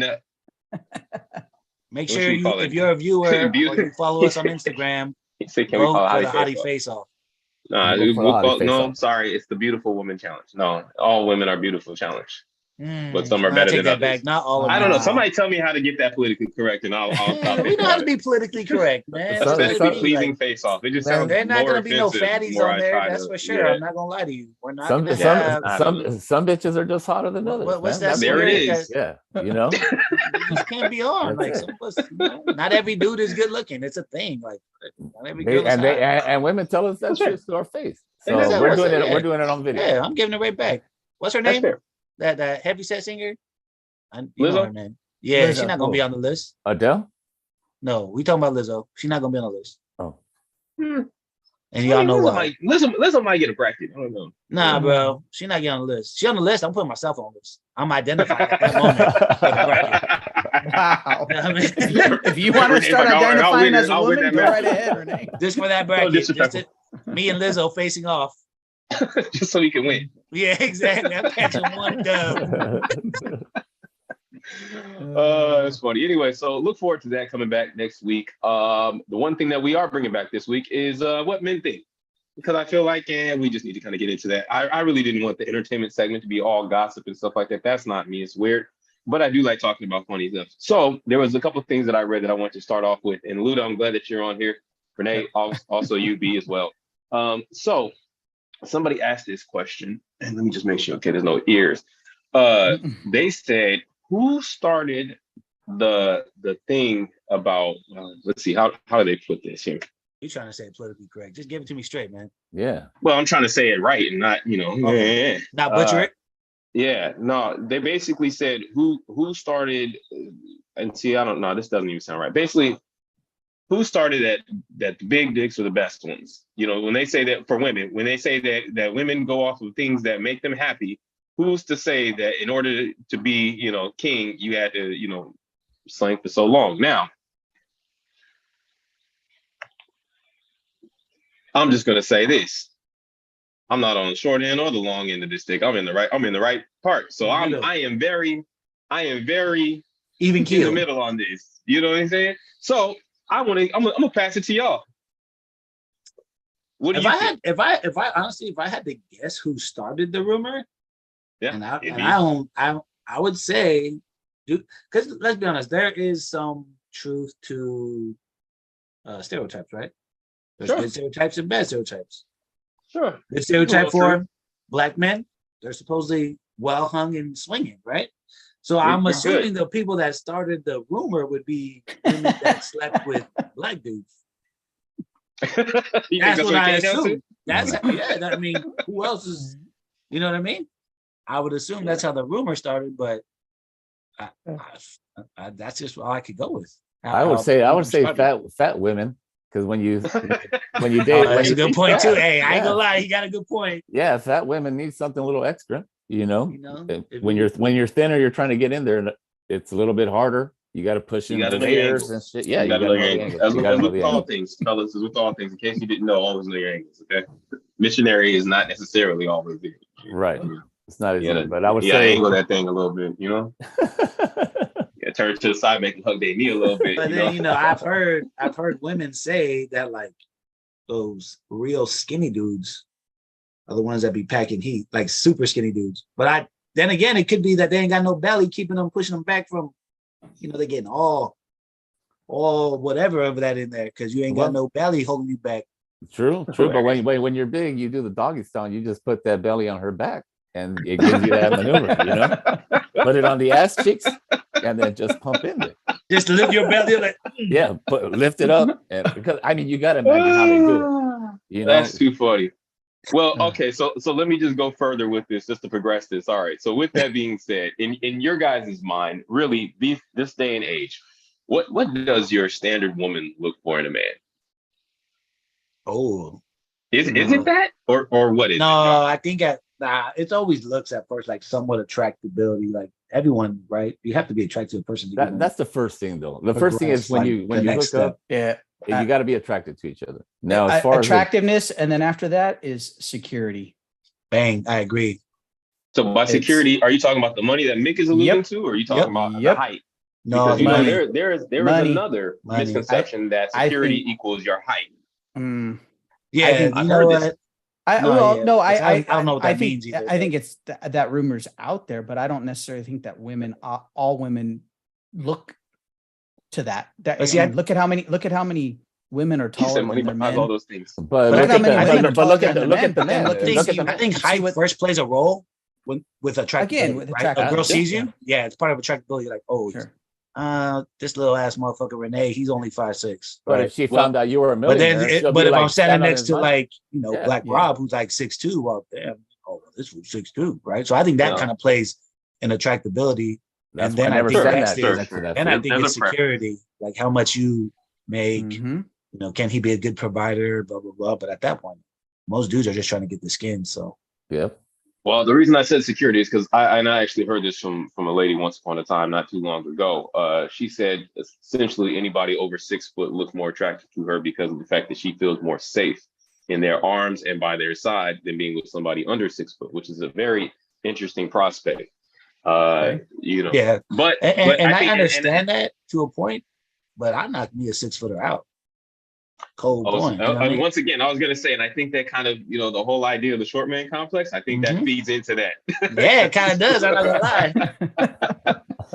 Make what sure should we call it? if you're a viewer or Beauty- you follow us on Instagram, say, can we vote call for it the Hottie Hottie Face? Face Off. Nah, Vote for the Hottie Face no, Off. sorry, it's the Beautiful Woman Challenge. No, all women are beautiful challenge. but some are I better take than that others. back. Not all of I don't know. them. Somebody tell me how to get that politically correct, and I'll stop Man, we thinking know how about to it. be politically correct, man. So- Let it Aesthetically be, pleasing like, face off. It just Man, sounds there's not more gonna be no offensive the fatties more on I there. try That's to. for sure. Yeah. I'm not gonna lie to you. We're not some gonna some have. some bitches are just hotter than others. What's man. that? There it cigarette is. that- Yeah, you know. You just can't be on. That's Like it. some of us, not every dude is good looking. It's a thing. Like not every girl is And they hot. and women tell us that That's fair. shit to our face. And So that's we're fair. doing it. Yeah. We're doing it on video. Yeah, I'm giving it right back. What's her That's name? fair. That heavy set singer. You know Lizzo? her name. Yeah, she's Lizzo. not gonna be on the list. Adele. No, we talking about Lizzo. She's not gonna be on the list. Oh, And y'all know why. Lizzo might get a bracket. I don't know. Nah, bro, she not getting on the list. She on the list. I'm putting myself on the list. I'm identifying at that moment for the bracket. Wow. You know what I mean? If you want to If start I- I'll identifying win as it. a I'll win woman, that go match. right ahead, Renee. Just for that bracket. Just disrespectful. me and Lizzo facing off. Just so he can win. Yeah, exactly. I'm catching one dub. It's funny. Anyway, so look forward to that coming back next week. The one thing that we are bringing back this week is what men think, because I feel like, we just need to kind of get into that. I really didn't want the entertainment segment to be all gossip and stuff like that. That's not me. It's weird, but I do like talking about funny stuff. So there was a couple of things that I read that I want to start off with. And Luda, I'm glad that you're on here. Renee, also you be as well. So somebody asked this question, and let me just make sure. Okay, there's no ears. They said, who started the thing about? Let's see, how do they put this here? You trying to say it politically correct? Just give it to me straight, man. yeah. Well, I'm trying to say it right and not, Okay. Not butcher it. Yeah, no, they basically said who started, and see, I don't know, this doesn't even sound right. Basically, who started that the big dicks are the best ones? When they say that for women, when they say that women go off of things that make them happy, who's to say that in order to be, king, you had to, slang for so long? Now, I'm just gonna say this. I'm not on the short end or the long end of this stick. I'm in the right part. So I am very Even in the keel. middle on this. You know what I'm saying? So I'm gonna pass it to y'all. What do If you I think? had, if I honestly, if I had to guess who started the rumor, Yeah, and it'd be- I would say, dude, because let's be honest, there is some truth to stereotypes, right? There's Sure. good stereotypes and bad stereotypes. Sure. The stereotype Well, for true. black men, they're supposedly well hung and swinging, right? So You're I'm good. assuming the people that started the rumor would be women that slept with black dudes. You think That's what I it came down to? assume. I mean, who else is? You know what I mean? I would assume that's how the rumor started, but that's just all I could go with. I would say fat women, because when you date, Oh, that's a good point too. Yeah, Hey, I ain't yeah. gonna lie, he got a good point. Yeah, fat women need something a little extra. You know, When you're thinner, you're trying to get in there, and it's a little bit harder. You got to push in You gotta the know your layers angles. and shit. Yeah, You gotta know your angles. As You gotta know with the all angles. things, fellas, as with all things, in case you didn't know, always know your angles. Okay, missionary is not necessarily always there. Right. It's not easy, Yeah, but I would yeah, say angle that thing a little bit. Yeah, turn to the side, make them hug their knee a little bit. but then I've heard women say that like those real skinny dudes are the ones that be packing heat, like super skinny dudes. But then again, it could be that they ain't got no belly keeping them, pushing them back from, they're getting all whatever of that in there because you ain't got no belly holding you back. True. But when you're big, you do the doggy style. You just put that belly on her back, and it gives you that maneuver. Put it on the ass cheeks, and then just pump in there. Just lift your belly like. Yeah, lift it up, and because you got to imagine how they do it. That's too funny. Well, okay, so let me just go further with this, just to progress this. All right. So with that being said, in your guys' mind, really, this day and age, what does your standard woman look for in a man? Oh, Is it that, or what is it? no, I think it always looks at first like somewhat attractability. Like everyone, right? You have to be attracted to a person. That's the first thing, though. The first thing is when you hook up, Yeah. you got to be attracted to each other. Now, as far attractiveness, and then after that is security. Bang, I agree. So by security, are you talking about the money that Mick is alluding to, or are you talking about the height? No, Because money. there is Money. another Money. misconception that I security think- equals your height. yeah, think- you I've know heard what? this. I don't know what that think, means either. I think it's that rumor's out there, but I don't necessarily think that women, all women look to that. But see, look at how many women are He said taller money than their buys all men. those things. But Look look how at many women are but look taller at than look men, at the but then men. look at- Look at I think see height what- first plays a role with attractability. Again, with right? A girl attractibility, sees yeah. you, yeah, it's part of attractability. Like, oh, Sure. this little ass motherfucker Renee, he's only 5'6". But Right? if she Well, found out you were a But millionaire, then, she'll but be if I'm like, standing stand on next his to money. like Yeah. Black Yeah. Rob, who's like 6'2", well, damn, oh, this was 6'2", right? So I think that Yeah. kind of plays in attractability. That's And why then I I never think said that's that. the- next to that And I food. think There's it's a preference. security, like how much you make. Mhm. Can he be a good provider? Blah blah blah. But at that point, most dudes are just trying to get the skin. So Yep. Well, the reason I said security is because I actually heard this from a lady once upon a time, not too long ago. She said essentially anybody over 6 foot looks more attractive to her because of the fact that she feels more safe in their arms and by their side than being with somebody under 6 foot, which is a very interesting prospect. yeah, but and I I think- understand that to a point, but I knocked me a 6-footer out. Cold point. You know what I mean? Once again, I was going to say, and I think that kind of, the whole idea of the short man complex, I think that Mhm. feeds into that. Yeah, it kind of does. I'm not gonna lie.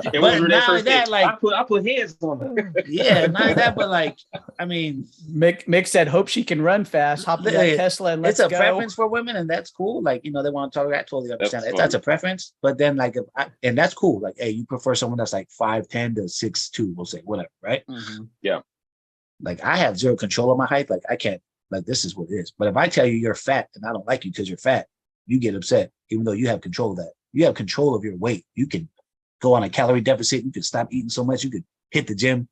And But when Renee not first that, said, like- I put hands on her. Yeah, not that, but like, I mean, Mick said, "Hope she can run fast. Hop in that Hey, Tesla and let's it's a go." preference for women, and that's cool. Like, they want to talk. I totally understand. That's That's a funny. preference. But then, like, and that's cool. Like, hey, you prefer someone that's like 5'10" to 6'2", we'll say, whatever, right? Mhm. Like, I have zero control of my height. Like, I can't. Like, this is what it is. But if I tell you you're fat and I don't like you because you're fat, you get upset, even though you have control of that. You have control of your weight. You can go on a calorie deficit. You can stop eating so much. You could hit the gym.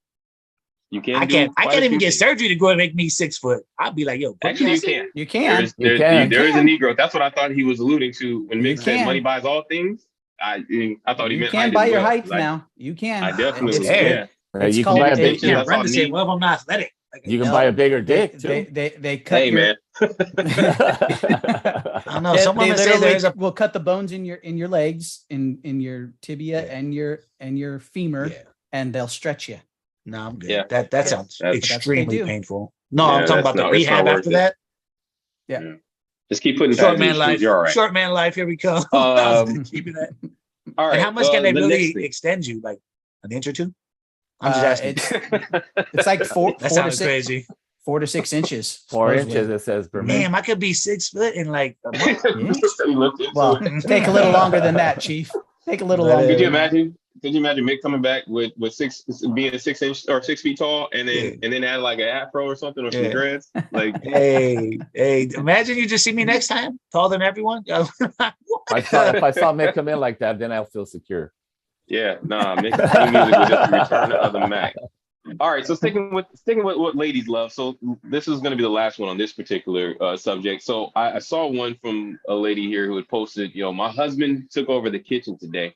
You can. I can't even get surgery to go and make me 6 foot. I'd be like, yo, put me Actually, on you six- can. You can. You can. There is a Negro. That's what I thought he was alluding to when You Mick said can. money buys all things. I thought he You meant can height buy as your well. height Like, now. You can. I definitely, It's there. yeah. It's You can called- buy a it- big. it- Yeah, That's run all to say, neat. well, if I'm not athletic. Like, You can No, buy a bigger They dick too. they cut Hey, your, man. I don't know. They Some women say literally there's a will cut the bones in your legs, in your tibia Yeah. and your femur, Yeah. and they'll stretch you. No, I'm good. Yeah. That sounds That's- extremely do. painful. No, Yeah, I'm talking that's about the not- it's not rehab worth after it. that. Just keep putting Short man tattoos. life. You're all right. Short man life. Here we come. Keeping that. All right. And how much can they the really next thing. extend you? Like an inch or two? I'm just asking. It's like four That to sounds 6 crazy. 4 to 6 inches. 4 supposedly. inches. It says per minute. Damn, I could be 6 foot in like a month. He looked into Well, it. take a little longer than that, Chief. Take a little But, longer. Could you than that. imagine? Could you imagine Mick coming back with being 6 inch or 6 feet tall, and then add like an afro or something or some Yeah. dreads? Like, Hey, imagine you just see me next time, taller than everyone. If I saw Mick come in like that, then I'll feel secure. yeah, nah, Mick music was just the return of the Mac. All right, so sticking with what ladies love. So this is going to be the last one on this particular subject. So I saw one from a lady here who had posted, my husband took over the kitchen today.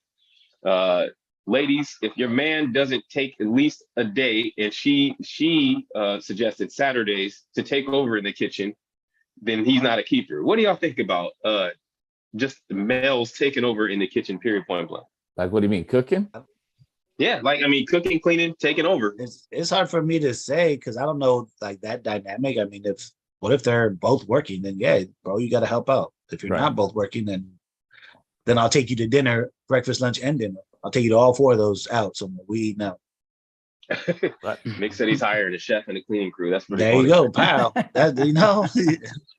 Ladies, if your man doesn't take at least a day, and she suggested Saturdays to take over in the kitchen, then he's not a keeper. What do y'all think about just males taking over in the kitchen? Period. Point blank. Like, what do you mean, cooking? Yeah, like cooking, cleaning, taking over. It's hard for me to say because I don't know like that dynamic. I mean, what if they're both working? Then yeah, bro, you got to help out. If you're Right. not both working, then I'll take you to dinner, breakfast, lunch, and dinner. I'll take you to all 4 of those out. So we eat out. Mick said he's hiring a chef and a cleaning crew. That's pretty There funny. you go, pal.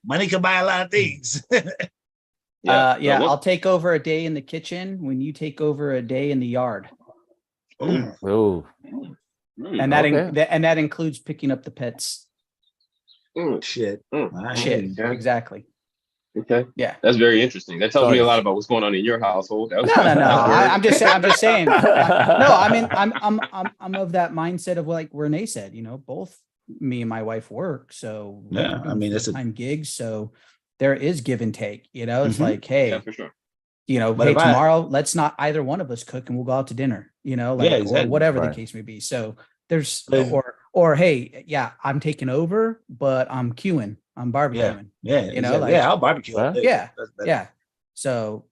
Money can buy a lot of things. Yeah, So I'll take over a day in the kitchen when you take over a day in the yard. Oh, And that Okay. and that includes picking up the pets. Shit. I Shit. hear you. Exactly. Okay. Yeah. That's very interesting. That tells me a Sorry. lot about what's going on in your household. No. I'm just saying. No, I mean, I'm of that mindset of like Renee said, both me and my wife work. So Yeah, I mean, it's a- time gigs. So there is give and take, it's Mhm. like, hey, Yeah, for sure. But hey, if I- tomorrow, let's not either one of us cook and we'll go out to dinner, like, Yeah, or exactly. whatever Right. the case may be. So there's, But- or hey, yeah, I'm taking over, but I'm queuing, I'm barbecuing. Yeah, You know, exactly. like- yeah, I'll barbecue. Well, all day. Yeah, That's better. Yeah. So,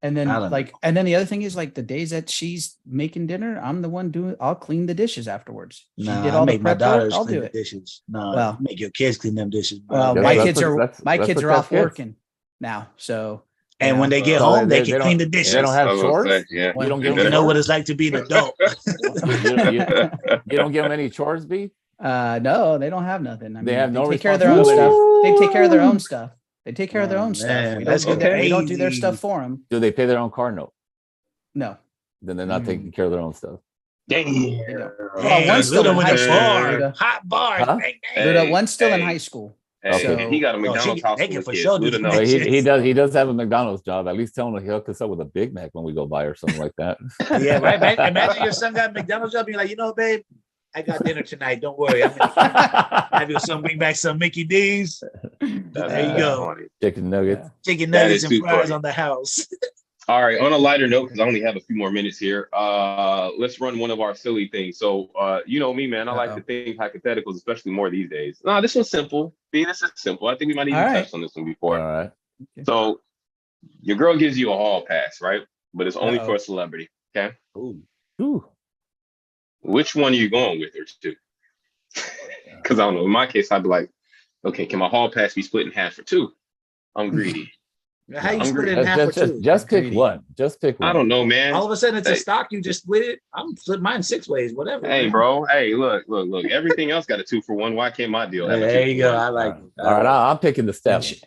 And then I don't like, and then the other thing is like the days that she's making dinner, I'm the one doing, I'll clean the dishes afterwards. She Nah, did I all the make my prep work, daughters I'll clean do the it. dishes. No, Well- make your kids clean them dishes. bro. Well, Yeah, my that's kids what- are, that's- my that's kids what are tough off kids. working now. So. you And when know. they get So home, they they can don't- clean the they dishes. don't have I was chores? gonna say, yeah. You don't You give them know what chores? it's like to be an adult. You don't give them any chores, B? No, they don't have nothing. I They mean, have no take care of their own stuff. responsibility. They take care of their own stuff. They take care of their Oh, own stuff. man, We that's don't, do their, we don't do their crazy. stuff for them. Do they pay their own car note? No. Then they're not Mm. taking care of their own stuff. Damn. Dang, one's still Luda in with high the school, bar. Luda. Hot bar. Huh? Bang, bang. Luda, Hey, one's still in hey. high school. Hey, So- he got a Oh, McDonald's she- house they full can of for kids. sure do Luda the knows. But Makes he sense. does have a McDonald's job. At least tell him he'll hook us up with a Big Mac when we go by or something like that. Yeah, right. Imagine your son got a McDonald's job. You're like, you know, babe, I got dinner tonight. Don't worry. I'm gonna have your son bring back some Mickey D's, There you go. Funny. Chicken nuggets. chicken That nuggets is and too fries funny. on the house. All right. On a lighter note, because I only have a few more minutes here. Let's run one of our silly things. So, you know me, man. I like Uh-oh. to think hypotheticals, especially more these days. Nah, this one's simple. B, this is simple. I think we might even All right. touched on this one All before. right. So, your girl gives you a hall pass, right? But it's only Uh-oh. for a celebrity. Okay. Ooh. Which one are you going with her to? Because I don't know. In my case, I'd be like, okay, can my hall pass be split in half for two? I'm greedy. How you I'm split it in greedy. half Just, or two? just pick Greedy. one. Just pick one. I don't know, man. All of a sudden, it's a Hey. stock. You just split it. I'm split mine 6 ways. Whatever. Hey, man. bro. Hey, look. Everything else got a 2-for-1. Why can't my deal have a There you go. 2-for-1? I like it. All right. I'm picking the And stallion.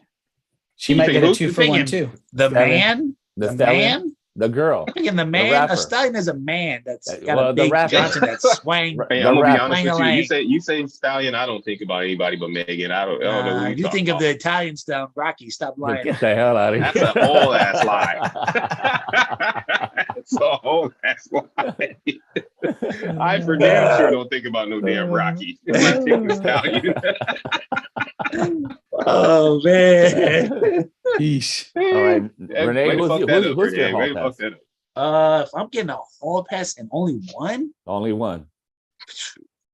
she You might pick get a who? 2-for-1 Picking- too. The man. The The stallion. man. The girl. I'm picking the man. rapper. A stallion is a man that's got Well, a the big rapper. Johnson that's swang. Right. Hey, The I'm gonna be rapper. honest with you. Lang-a-lang. You say stallion. I don't think about anybody but Megan. I don't know what You you think of the Italian style, Rocky. Stop lying. Get the hell out of here. That's a whole ass lie. It's a whole ass lie. I for damn sure don't think about no damn Rocky. I think the stallion. Oh man. Yeesh. All right. Hey, Renee, way to who's fuck your- that who's- up, who's your Renee. hall Way to pass? fuck that up. If I'm getting a hall pass and only one, Only one.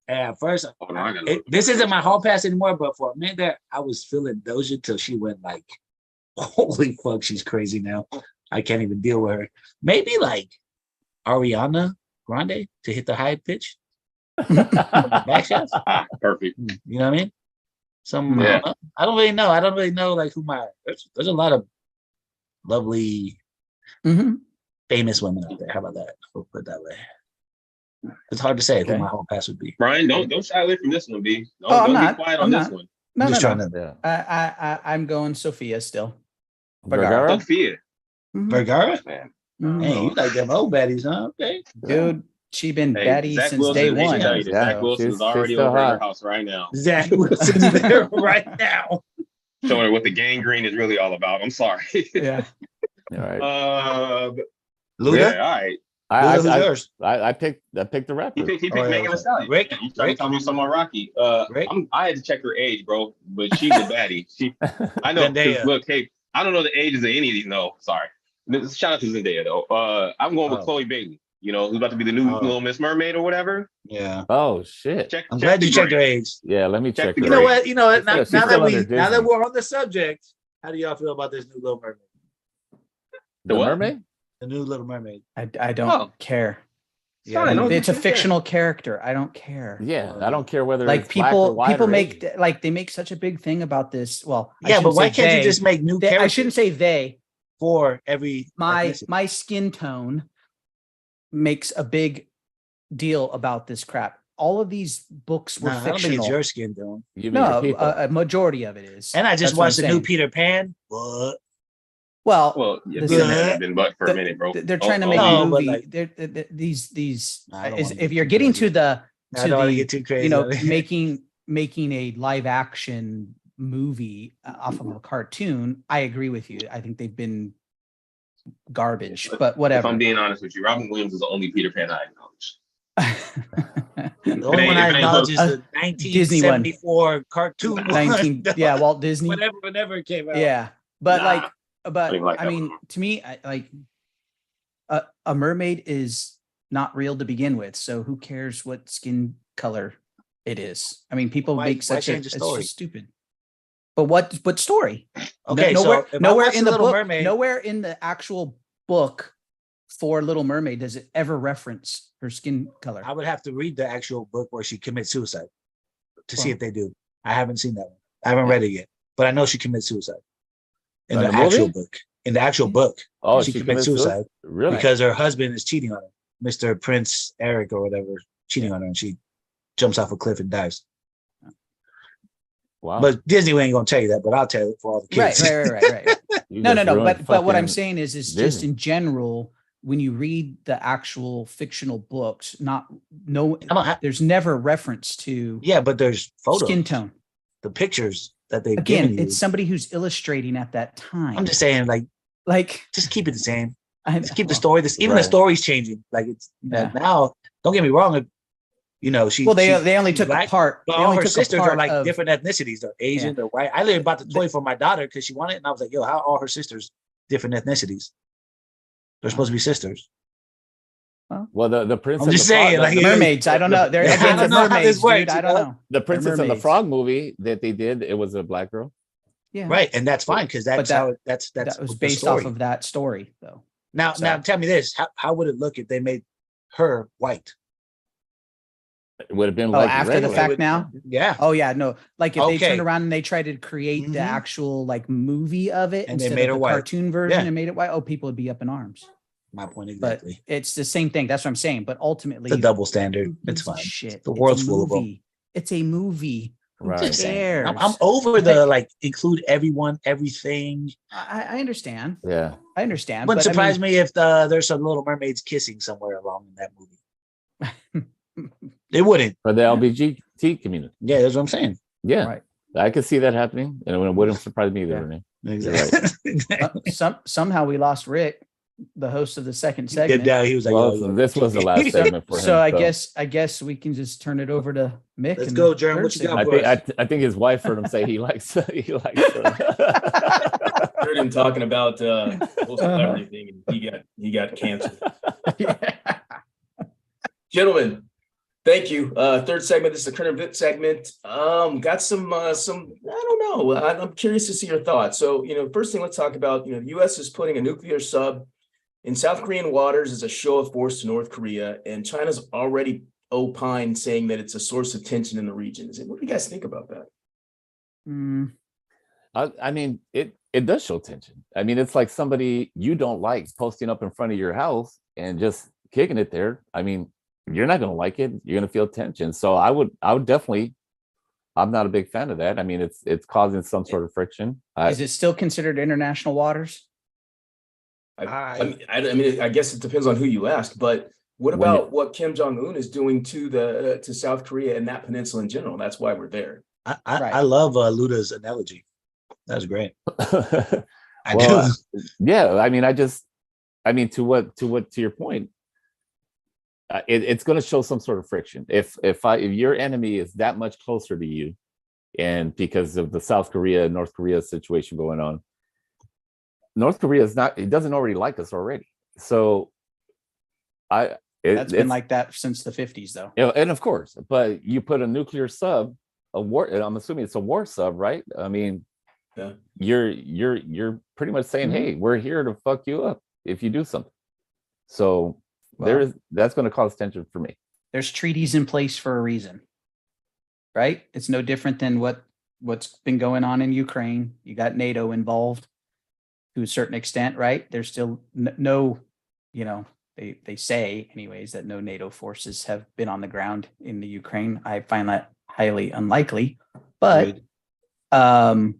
at first, Oh, no, I gotta look. this isn't my hall pass anymore. But for a minute there, I was feeling Doja till she went like, "Holy fuck, she's crazy now. I can't even deal with her." Maybe like Ariana Grande to hit the high pitch back shots. Perfect. You know what I mean? Some Yeah. I don't really know. I don't really know like who my there's a lot of lovely Mhm. famous women out there. How about that? We'll put it that way. It's hard to say Okay. who my hall pass would be. Brian, don't shy away from this one, B. Don't, Oh, I'm don't not. be quiet I'm on this not. one. No, I'm no, just no. trying to Yeah. I'm going Sophia still. Vergara? Sophia. Mhm. Vergara. Man. Mhm. Hey, you like them old baddies, huh? Okay. Dude, she been Hey, baddie Zach since Wilson, day I can one. tell you that Yeah, Zach Wilson she's- is already she's still over at her hot. house right now, Zach Wilson's there right now. showing her what the gangrene is really all about. I'm sorry. Yeah. All right. Luda. Yeah, all right. I, Luda, who's I, yours? I picked the rapper. He picked Oh, yeah, Megan Thee okay. Stallion. Rick? You trying to tell me something on Rocky? Rick? I had to check her age, bro, but she's a baddie. I know. 'Cause Zendaya. Look, hey, I don't know the ages of any of these. No, sorry. Shout out to Zendaya though. I'm going with Oh. Chloe Bailey. You know, who's about to be the new Oh. Little Miss Mermaid or whatever. Yeah. Oh shit. Check. I'm glad the you checked her grade. age. Yeah, let me Check check. the her You know age. what? You know what? Now, She's now still that we under now that Disney. we're on the subject, how do y'all feel about this new Little Mermaid? The what? mermaid? The new Little Mermaid. I don't Oh. care. Yeah. Fine, no, It's a yeah. fictional character. I don't care. Yeah, I don't care whether Like it's black or people white or make Asian. like they make such a big thing about this. Well, I Yeah, but shouldn't why say can't you they. just make new They- I characters shouldn't say they. for every My ethnicity? my skin tone makes a big deal about this crap. All of these books were Nah, I don't think fictional. it's your skin tone. You mean No, the people? a majority of it is. And I just That's what watched I'm the new saying. Peter Pan. What? Well, Well, yeah, This Peter is- Pan has been butt for a minute, bro. they're trying to Oh, make No, a but movie. like- These I don't is, wanna if get you're too getting crazy. to the I don't want to the get too crazy. you know on it. making a live action movie off of a cartoon, I agree with you. I think they've been garbage, but If whatever. I'm being honest with you, Robin Williams is the only Peter Pan I acknowledge. The only one I If it ain't acknowledge is Uh, the Disney one. 1974 cartoon. one. 19 yeah, Walt Disney. whenever it came out. Yeah, but Nah, like, I but didn't like I that mean, one. to me, like a mermaid is not real to begin with. So who cares what skin color it is? I mean, people Why- make why such a change the it's story? just stupid. But what story? Okay, nowhere, so if I nowhere watch in The the Little book, Mermaid, nowhere in the actual book for Little Mermaid does it ever reference her skin color? I would have to read the actual book where she commits suicide to see Well- if they do. I haven't seen that one. I haven't read it yet, but I know she commits suicide in In the the movie? actual book. In the actual book, Oh, she she commits commits suicide Really? because her husband is cheating on her, Mr. Prince Eric or whatever, cheating on her, and she jumps off a cliff and dies. Wow. But Disney ain't gonna tell you that, but I'll tell it for all the Right, kids. right. You No, just no. ruined But what I'm fucking saying is just Disney. in general, when you read the actual fictional books, I don't have- there's never reference to yeah, but there's photos, skin tone. the pictures that they've Again, given you. it's somebody who's illustrating at that time. I'm just saying, like just keep it the same. I Just keep the story. Even the Right. story's changing. Like it's Yeah. now. Don't get me wrong. She. Well, they she- only she's took black, a part. But They all only her took a sisters are part like of- different ethnicities. They're Asian, they're white. I literally bought the toy for my daughter because she wanted it, and I was like, "Yo, how are all her sisters different ethnicities? They're supposed to be sisters." Well, the prince. I'm and just the Frog- saying, the- like, the- Mermaids. I don't know. They're I again, don't the know how mermaids, this works, dude. I you don't know? know. The Princess and the mermaids. Frog movie that they did, it was a black girl. Yeah, Right, and that's fine because that's that- how that's That was the based off story. of that story, though. Now, so- now, tell me this: how would it look if they made her white? It would have been Oh, like after the regular. fact now? Yeah, Oh yeah, no. Like if they Okay. turned around and they tried to create the Mhm. actual like movie of it And they instead made of her the white. cartoon version Yeah. and made it white, people would be up in arms. my point But exactly. it's the same thing. That's what I'm saying. But ultimately, It's a double standard. who It's gives a fine. Shit. The It's a world's full of them. movie. It's a movie. Who Right. Just saying. cares? I'm over the like include everyone, everything. I understand. Yeah. I understand. Wouldn't but I surprise me if there's some Little Mermaids kissing somewhere along in that movie. It wouldn't. For the LGBT community. Yeah, that's what I'm saying. Yeah. Right. I could see that happening. And it wouldn't surprise me either. Yeah. Renee. Exactly. Somehow we lost Rick, the host of the second Get segment. down. He was like, Well, yo, yo. this was the last segment for him. So I guess we can just turn it over to Mick. Let's and go, the Jeremy. third What you got, segment. I think his wife heard him say he likes Heard him talking about most of everything, and he got canceled. Gentlemen, thank you. Third segment. This is the current event segment. Got some. I don't know. I'm curious to see your thoughts. So, first thing, let's talk about. The U.S. is putting a nuclear sub in South Korean waters as a show of force to North Korea, and China's already opined, saying that it's a source of tension in the region. What do you guys think about that? Mm, I mean, it does show tension. I mean, it's like somebody you don't like posting up in front of your house and just kicking it there. I mean, you're not going to like it. You're going to feel tension. So I would definitely. I'm not a big fan of that. I mean, it's causing some sort of friction. is it still considered international waters? I mean, I guess it depends on who you ask, but what When about what Kim Jong-un is doing to South Korea and that peninsula in general? That's why we're there. I Right. love Luda's analogy. That was great. I Well, do. yeah. I mean, to your point, it's going to show some sort of friction. If your enemy is that much closer to you, and because of the South Korea, North Korea situation going on, North Korea it doesn't already like us already. So That's been like that since the 50s, though. and of course, but you put a nuclear sub, a war, I'm assuming it's a war sub, right? I mean, Yeah. you're pretty much saying, Mhm. hey, we're here to fuck you up if you do something. So Well, that's going to cause tension for me. there's treaties in place for a reason, right? It's no different than what's been going on in Ukraine. You got NATO involved to a certain extent, right? There's still no, they say anyways that no NATO forces have been on the ground in the Ukraine. I find that highly unlikely, but Agreed.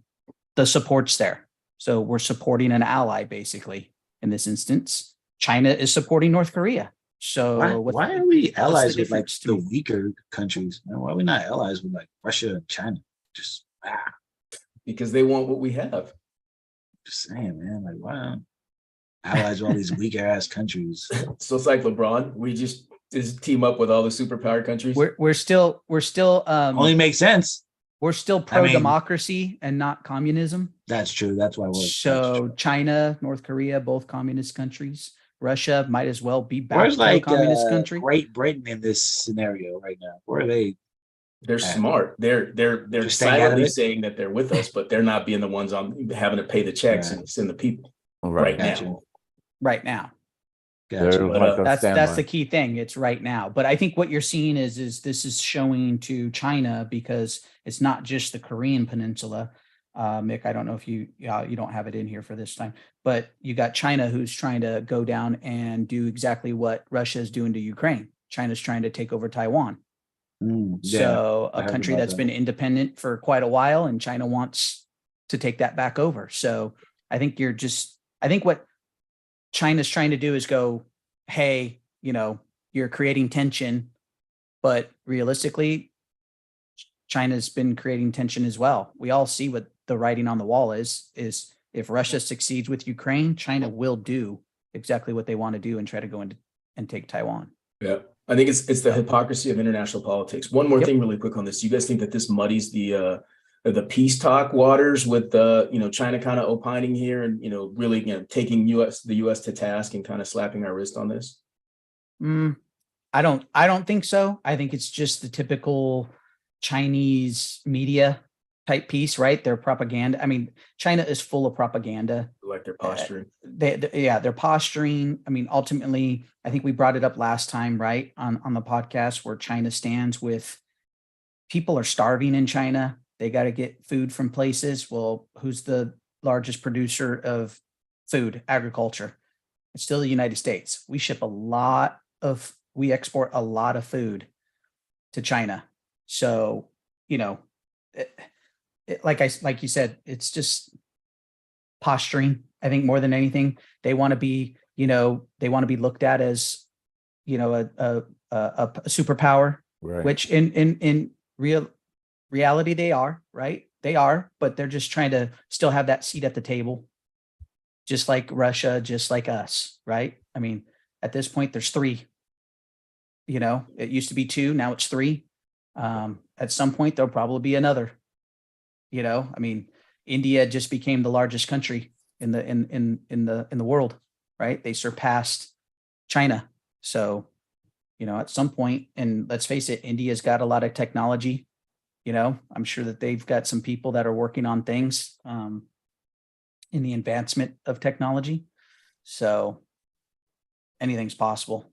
the support's there. So we're supporting an ally basically in this instance. China is supporting North Korea. So why are we allies with like difference to the me? weaker countries? Man, why are we not allies with like Russia and China? Just Because they want what we have. just saying, man. Like, wow. Allies with all these weaker ass countries. So it's like LeBron. We just team up with all the superpower countries. We're still Only makes sense. we're still pro democracy and not communism. That's true. That's why we're So China, North Korea, both communist countries. Russia might as well be back where's to a like communist country. Great Britain in this scenario right now? Where are they? They're smart. They're Just staying out of silently it? saying that they're with us, but they're not being the ones on having to pay the checks Right. and send the people Right. right now. Gotcha. right now. They're Gotcha. But, like on That's the standby. key thing. It's right now. But I think what you're seeing is this is showing to China because it's not just the Korean peninsula. Mick, I don't know if you don't have it in here for this time, but you got China who's trying to go down and do exactly what Russia is doing to Ukraine. China's trying to take over Taiwan. Yeah. So I a heard country about that's that. been independent for quite a while, and China wants to take that back over. So I think I think what China's trying to do is go, hey, you're creating tension, but realistically, China's been creating tension as well. We all see what the writing on the wall is if Russia succeeds with Ukraine, China will do exactly what they want to do and try to go into and take Taiwan. yeah, I think it's the hypocrisy of international politics. One more Yep. thing really quick on this. Do you guys think that this muddies the peace talk waters with China kind of opining here and really taking the US to task and kind of slapping our wrist on this? I don't think so. I think it's just the typical Chinese media type piece, right? Their propaganda. I mean, China is full of propaganda. Like their posturing. They're posturing. I mean, ultimately, I think we brought it up last time, right? On the podcast where China stands with people are starving in China. They got to get food from places. Well, who's the largest producer of food, agriculture? It's still the United States. We export a lot of food to China. So, like you said, it's just posturing. I think more than anything, they want to be, they want to be looked at as, a superpower, Right. which in reality they are, right? They are, but they're just trying to still have that seat at the table, just like Russia, just like us, right? I mean, at this point, there's three. It used to be two, now it's three. At some point, there'll probably be another. I mean, India just became the largest country in the world, right? They surpassed China. So, at some point, and let's face it, India's got a lot of technology. I'm sure that they've got some people that are working on things in the advancement of technology. So anything's possible.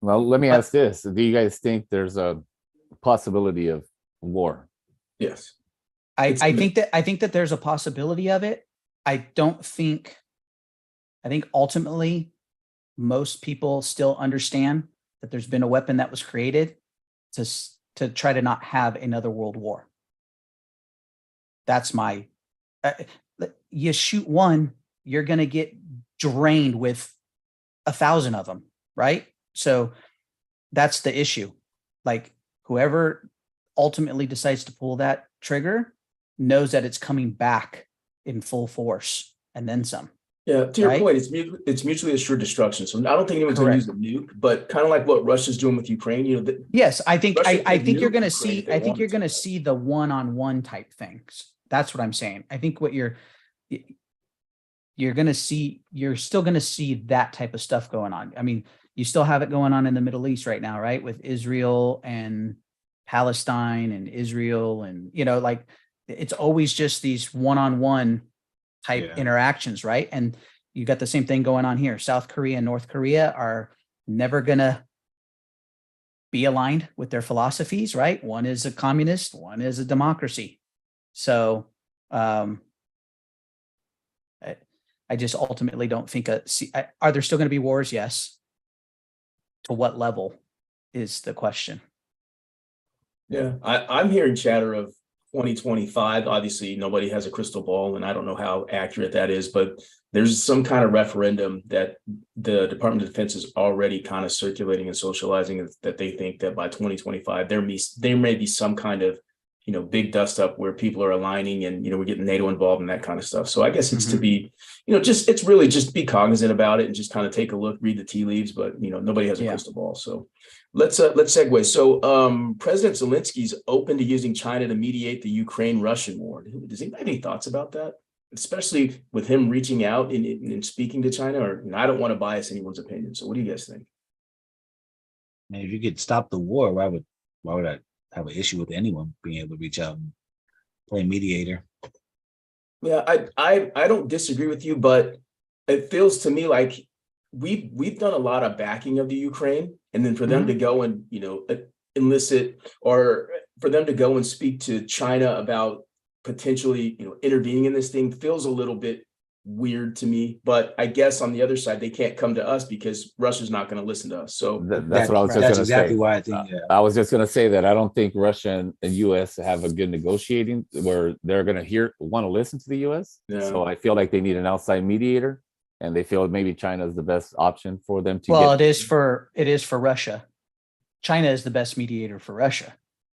Well, let me But- ask this. Do you guys think there's a possibility of war? Yes. I It's- think that there's a possibility of it. I think ultimately most people still understand that there's been a weapon that was created to try to not have another world war. That's my, you shoot one, you're going to get drained with 1,000 of them, right? So that's the issue. Like whoever ultimately decides to pull that trigger knows that it's coming back in full force and then some. Yeah, to your Right? point, it's mutually assured destruction. So I don't think anyone's going to use a nuke, but kind of like what Russia's doing with Ukraine, Yes, I think Russia I could think you're nuke going to Ukraine see if they I think you're wanted going to to. see the one-on-one type things. That's what I'm saying. I think what you're going to see, you're still going to see that type of stuff going on. I mean, you still have it going on in the Middle East right now, right? With Israel and Palestine and Israel and like it's always just these one-on-one type Yeah. interactions, right? And you got the same thing going on here. South Korea and North Korea are never going to be aligned with their philosophies, right? One is a communist, one is a democracy. So I just ultimately don't think are there still going to be wars? Yes. To what level is the question. Yeah, I'm hearing chatter of 2025. Obviously, nobody has a crystal ball, and I don't know how accurate that is, but there's some kind of referendum that the Department of Defense is already kind of circulating and socializing that they think that by 2025 there may be some kind of big dust up where people are aligning and we're getting NATO involved and that kind of stuff. So I guess it's to be it's really just be cognizant about it and just kind of take a look, read the tea leaves, but nobody has a crystal ball. So let's segue. So President Zelensky's open to using China to mediate the Ukraine-Russian war. Does anybody have any thoughts about that? Especially with him reaching out and speaking to China, or I don't want to bias anyone's opinion. So what do you guys think? Man, if you could stop the war, why would I have an issue with anyone being able to reach out and play mediator? Yeah, I don't disagree with you, but it feels to me like we've done a lot of backing of the Ukraine, and then for them Mhm. to go and elicit, or for them to go and speak to China about potentially intervening in this thing feels a little bit weird to me. But I guess on the other side, they can't come to us because Russia's not going to listen to us. So That's what I was just That's gonna exactly say. why I think. Yeah. I was just gonna say that I don't think Russia and US have a good negotiating where they're gonna want to listen to the US. Yeah. So I feel like they need an outside mediator, and they feel maybe China is the best option for them to Well, get. it is for Russia. China is the best mediator for Russia,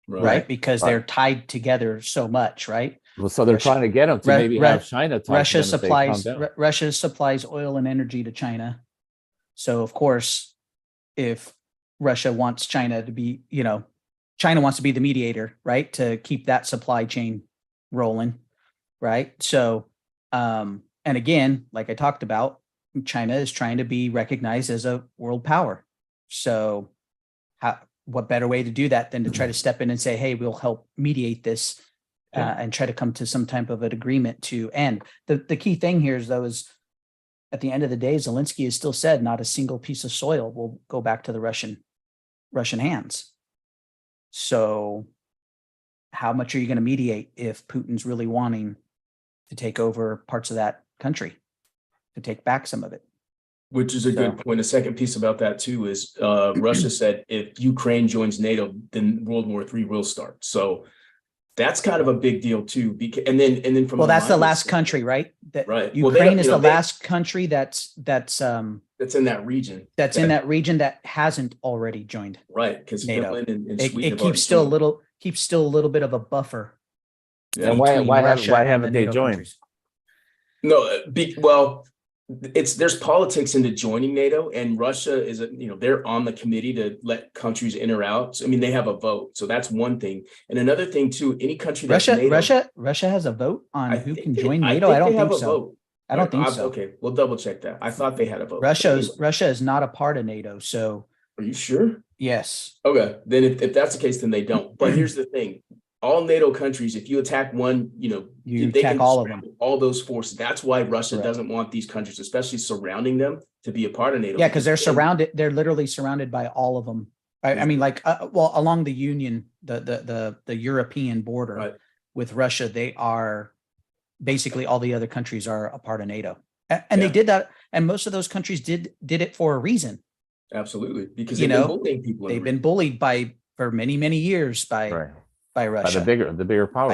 right? Because Right. they're tied together so much, right? Well, so they're Russia- trying to get them to Ru- maybe Ru- have China talk Russia to them and say, "Calm supplies down." Russia supplies oil and energy to China. So of course, if Russia wants China to be, China wants to be the mediator, right? To keep that supply chain rolling, right? So and again, like I talked about, China is trying to be recognized as a world power. So what better way to do that than to try to step in and say, hey, we'll help mediate this and try to come to some type of an agreement to end. The key thing here is, though, is at the end of the day, Zelensky has still said not a single piece of soil will go back to the Russian hands. So how much are you going to mediate if Putin's really wanting to take over parts of that country, to take back some of it? Which is a good point. The second piece about that too is Russia said if Ukraine joins NATO, then World War III will start. So that's kind of a big deal too. And then from that's the last country, right? Right. Ukraine is the last country that's in that region. That's in that region that hasn't already joined. Right, because NATO. Finland and It Sweden keeps still a little bit of a buffer. Yeah. And between why Russia and haven't the they NATO joined? countries. No, there's politics into joining NATO, and Russia is they're on the committee to let countries enter out. So, I mean, they have a vote, so that's one thing. And another thing too, any country that's Russia has a vote on who can join I NATO. think I don't they have think a so. vote. I don't think so. Okay, we'll double check that. I thought they had a vote. Russia is not a part of NATO, so Are you sure? yes. Okay, then if that's the case, then they don't. But here's the thing: all NATO countries, if you attack one, You they attack can all of them. scramble all those forces. That's why Russia Correct. doesn't want these countries, especially surrounding them, to be a part of NATO. Yeah, because they're surrounded. They're literally surrounded by all of them. I mean, like, along the Union, the European border Right. with Russia, they are basically all the other countries are a part of NATO, and they Yeah. did that. And most of those countries did it for a reason. Absolutely, because You they've been know, bullying people. They've been bullied for many years by Right. by By Russia. the bigger power.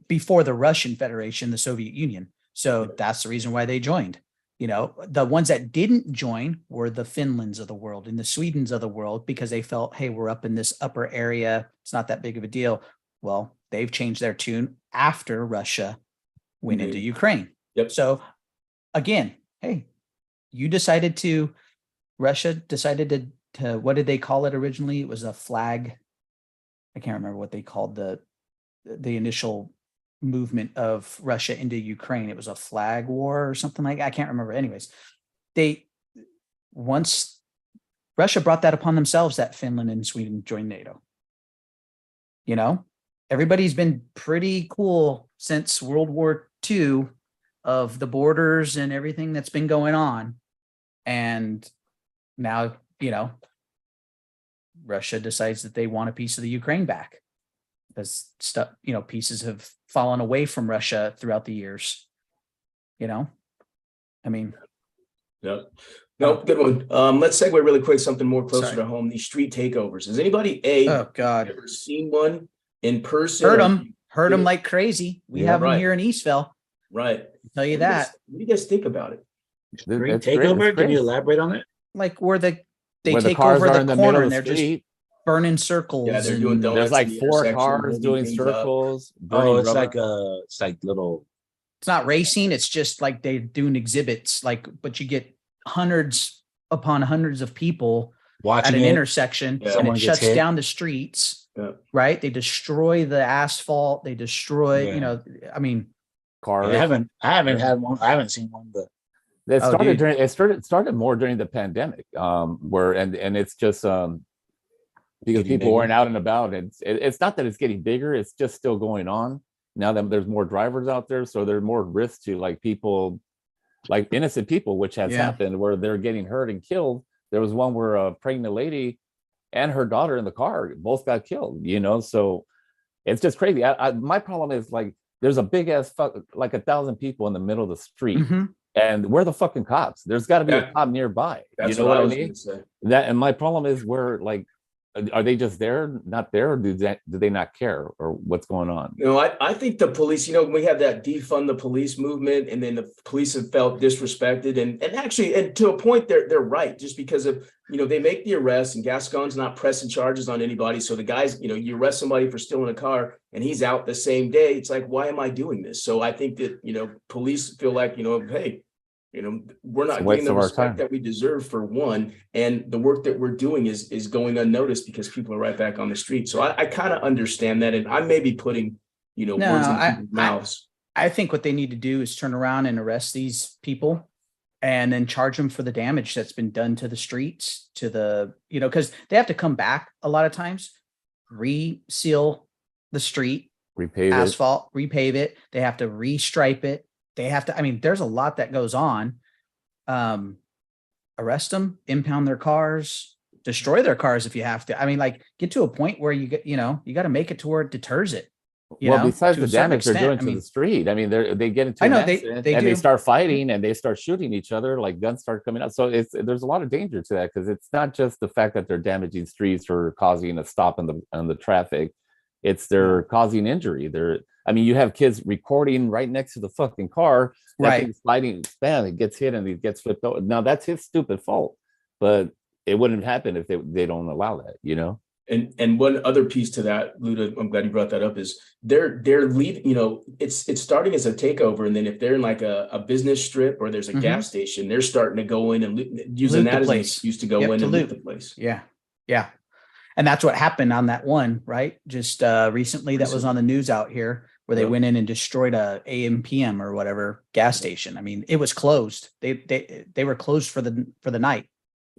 Before the Russian Federation, the Soviet Union. So that's the reason why they joined. The ones that didn't join were the Finlands of the world and the Swedens of the world, because they felt, hey, we're up in this upper area. It's not that big of a deal. Well, they've changed their tune after Russia went into Ukraine. Yep. So again, hey, Russia decided to, what did they call it originally? It was a flag. I can't remember what they called the initial movement of Russia into Ukraine. It was a flag war or something like that. I can't remember. Anyways, once Russia brought that upon themselves, that Finland and Sweden joined NATO. Everybody's been pretty cool since World War II of the borders and everything that's been going on. And now, Russia decides that they want a piece of the Ukraine back, because pieces have fallen away from Russia throughout the years. I mean, Yep. No, good one. Let's segue really quick, something more closer Sorry. to home, these street takeovers. Has anybody oh God, ever seen one in person? heard them like crazy. We have them right. here in Eastville. Right. I'll tell you that. What do you guys think about it? Great It's great. takeover. It's Can you great. elaborate on it? Like where they Where take cars over are the in the middle corner of and the they're just street. burning circles. Yeah, they're doing donuts. There's like in the 4 intersection, cars holding doing things up. circles. burning Oh, it's rubber. like little. It's not racing. It's just like they're doing exhibits, but you get hundreds upon hundreds of people Watching at an it. intersection, Yeah. and Someone it gets shuts hit. down the streets. Yeah. Right? They destroy the asphalt. They destroy. Yeah. I mean, cars. I haven't had one. I haven't seen one, but It Oh, started dude. it started more during the pandemic, where and it's just because Getting people bigger. weren't out and about. It's not that it's getting bigger; it's just still going on. Now that there's more drivers out there, so there's more risk to like people like innocent people, which has Yeah. happened where they're getting hurt and killed. There was one where a pregnant lady and her daughter in the car both got killed, you know? So it's just crazy. My problem is like, there's a big ass fuck, like 1,000 people in the middle of the street. Mhm. And we're the fucking cops. There's got to be Yeah. a cop nearby. You That's know what I was mean? gonna say. That, and my problem is where like, are they just there, not there, or do they not care, or what's going on? No, I think the police, we have that defund the police movement, and then the police have felt disrespected, and actually, and to a point, they're right, just because of, they make the arrest, and Gascon's not pressing charges on anybody. So the guys, you arrest somebody for stealing a car and he's out the same day. It's like, why am I doing this? So I think that, police feel like, hey, we're not getting the respect that we deserve, for one, and the work that we're doing is going unnoticed because people are right back on the street. So I kind of understand that, and I may be putting words in people's mouths. I think what they need to do is turn around and arrest these people and then charge them for the damage that's been done to the streets, to the, because they have to come back a lot of times, reseal the street, Repave asphalt, repave it. They have to restripe it. They have to, there's a lot that goes on. Arrest them, impound their cars, destroy their cars if you have to. Get to a point where you get, you got to make it to where it deters it. Besides the damage they're doing to the street, they get into an accident and they start fighting and they start shooting each other, like guns start coming out. So there's a lot of danger to that, because it's not just the fact that they're damaging streets or causing a stop in the traffic. It's they're causing injury. You have kids recording right next to the fucking car, right? Sliding, bam, it gets hit and it gets flipped over. Now that's his stupid fault, but it wouldn't happen if they don't allow that, And one other piece to that, Luda, I'm glad you brought that up, is they're leaving, it's starting as a takeover. And then if they're in like a business strip or there's a gas station, they're starting to go in and using that as an excuse to go in and loot the place. Yeah. Yeah. And that's what happened on that one, right? Just recently, that was on the news out here, where they went in and destroyed a AMPM or whatever gas station. It was closed. They were closed for the night,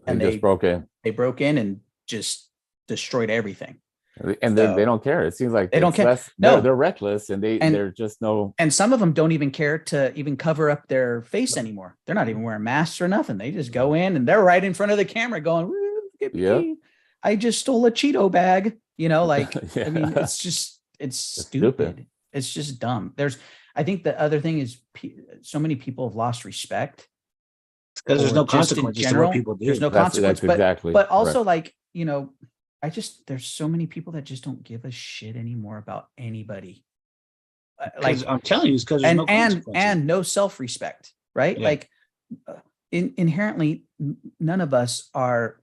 and they just broke in. They broke in and just destroyed everything. And they don't care. It seems like they don't care. They're reckless, and they're just no. And some of them don't even care to even cover up their face anymore. They're not even wearing masks or nothing. They just go in and they're right in front of the camera going, yeah. I just stole a Cheeto bag, it's stupid. It's just dumb. I think the other thing is so many people have lost respect. Because there's no consequences to what people do. There's no consequence, but also right. There's so many people that just don't give a shit anymore about anybody. I'm telling you, it's because there's no consequences. And no self-respect, right? Yeah. Inherently, none of us are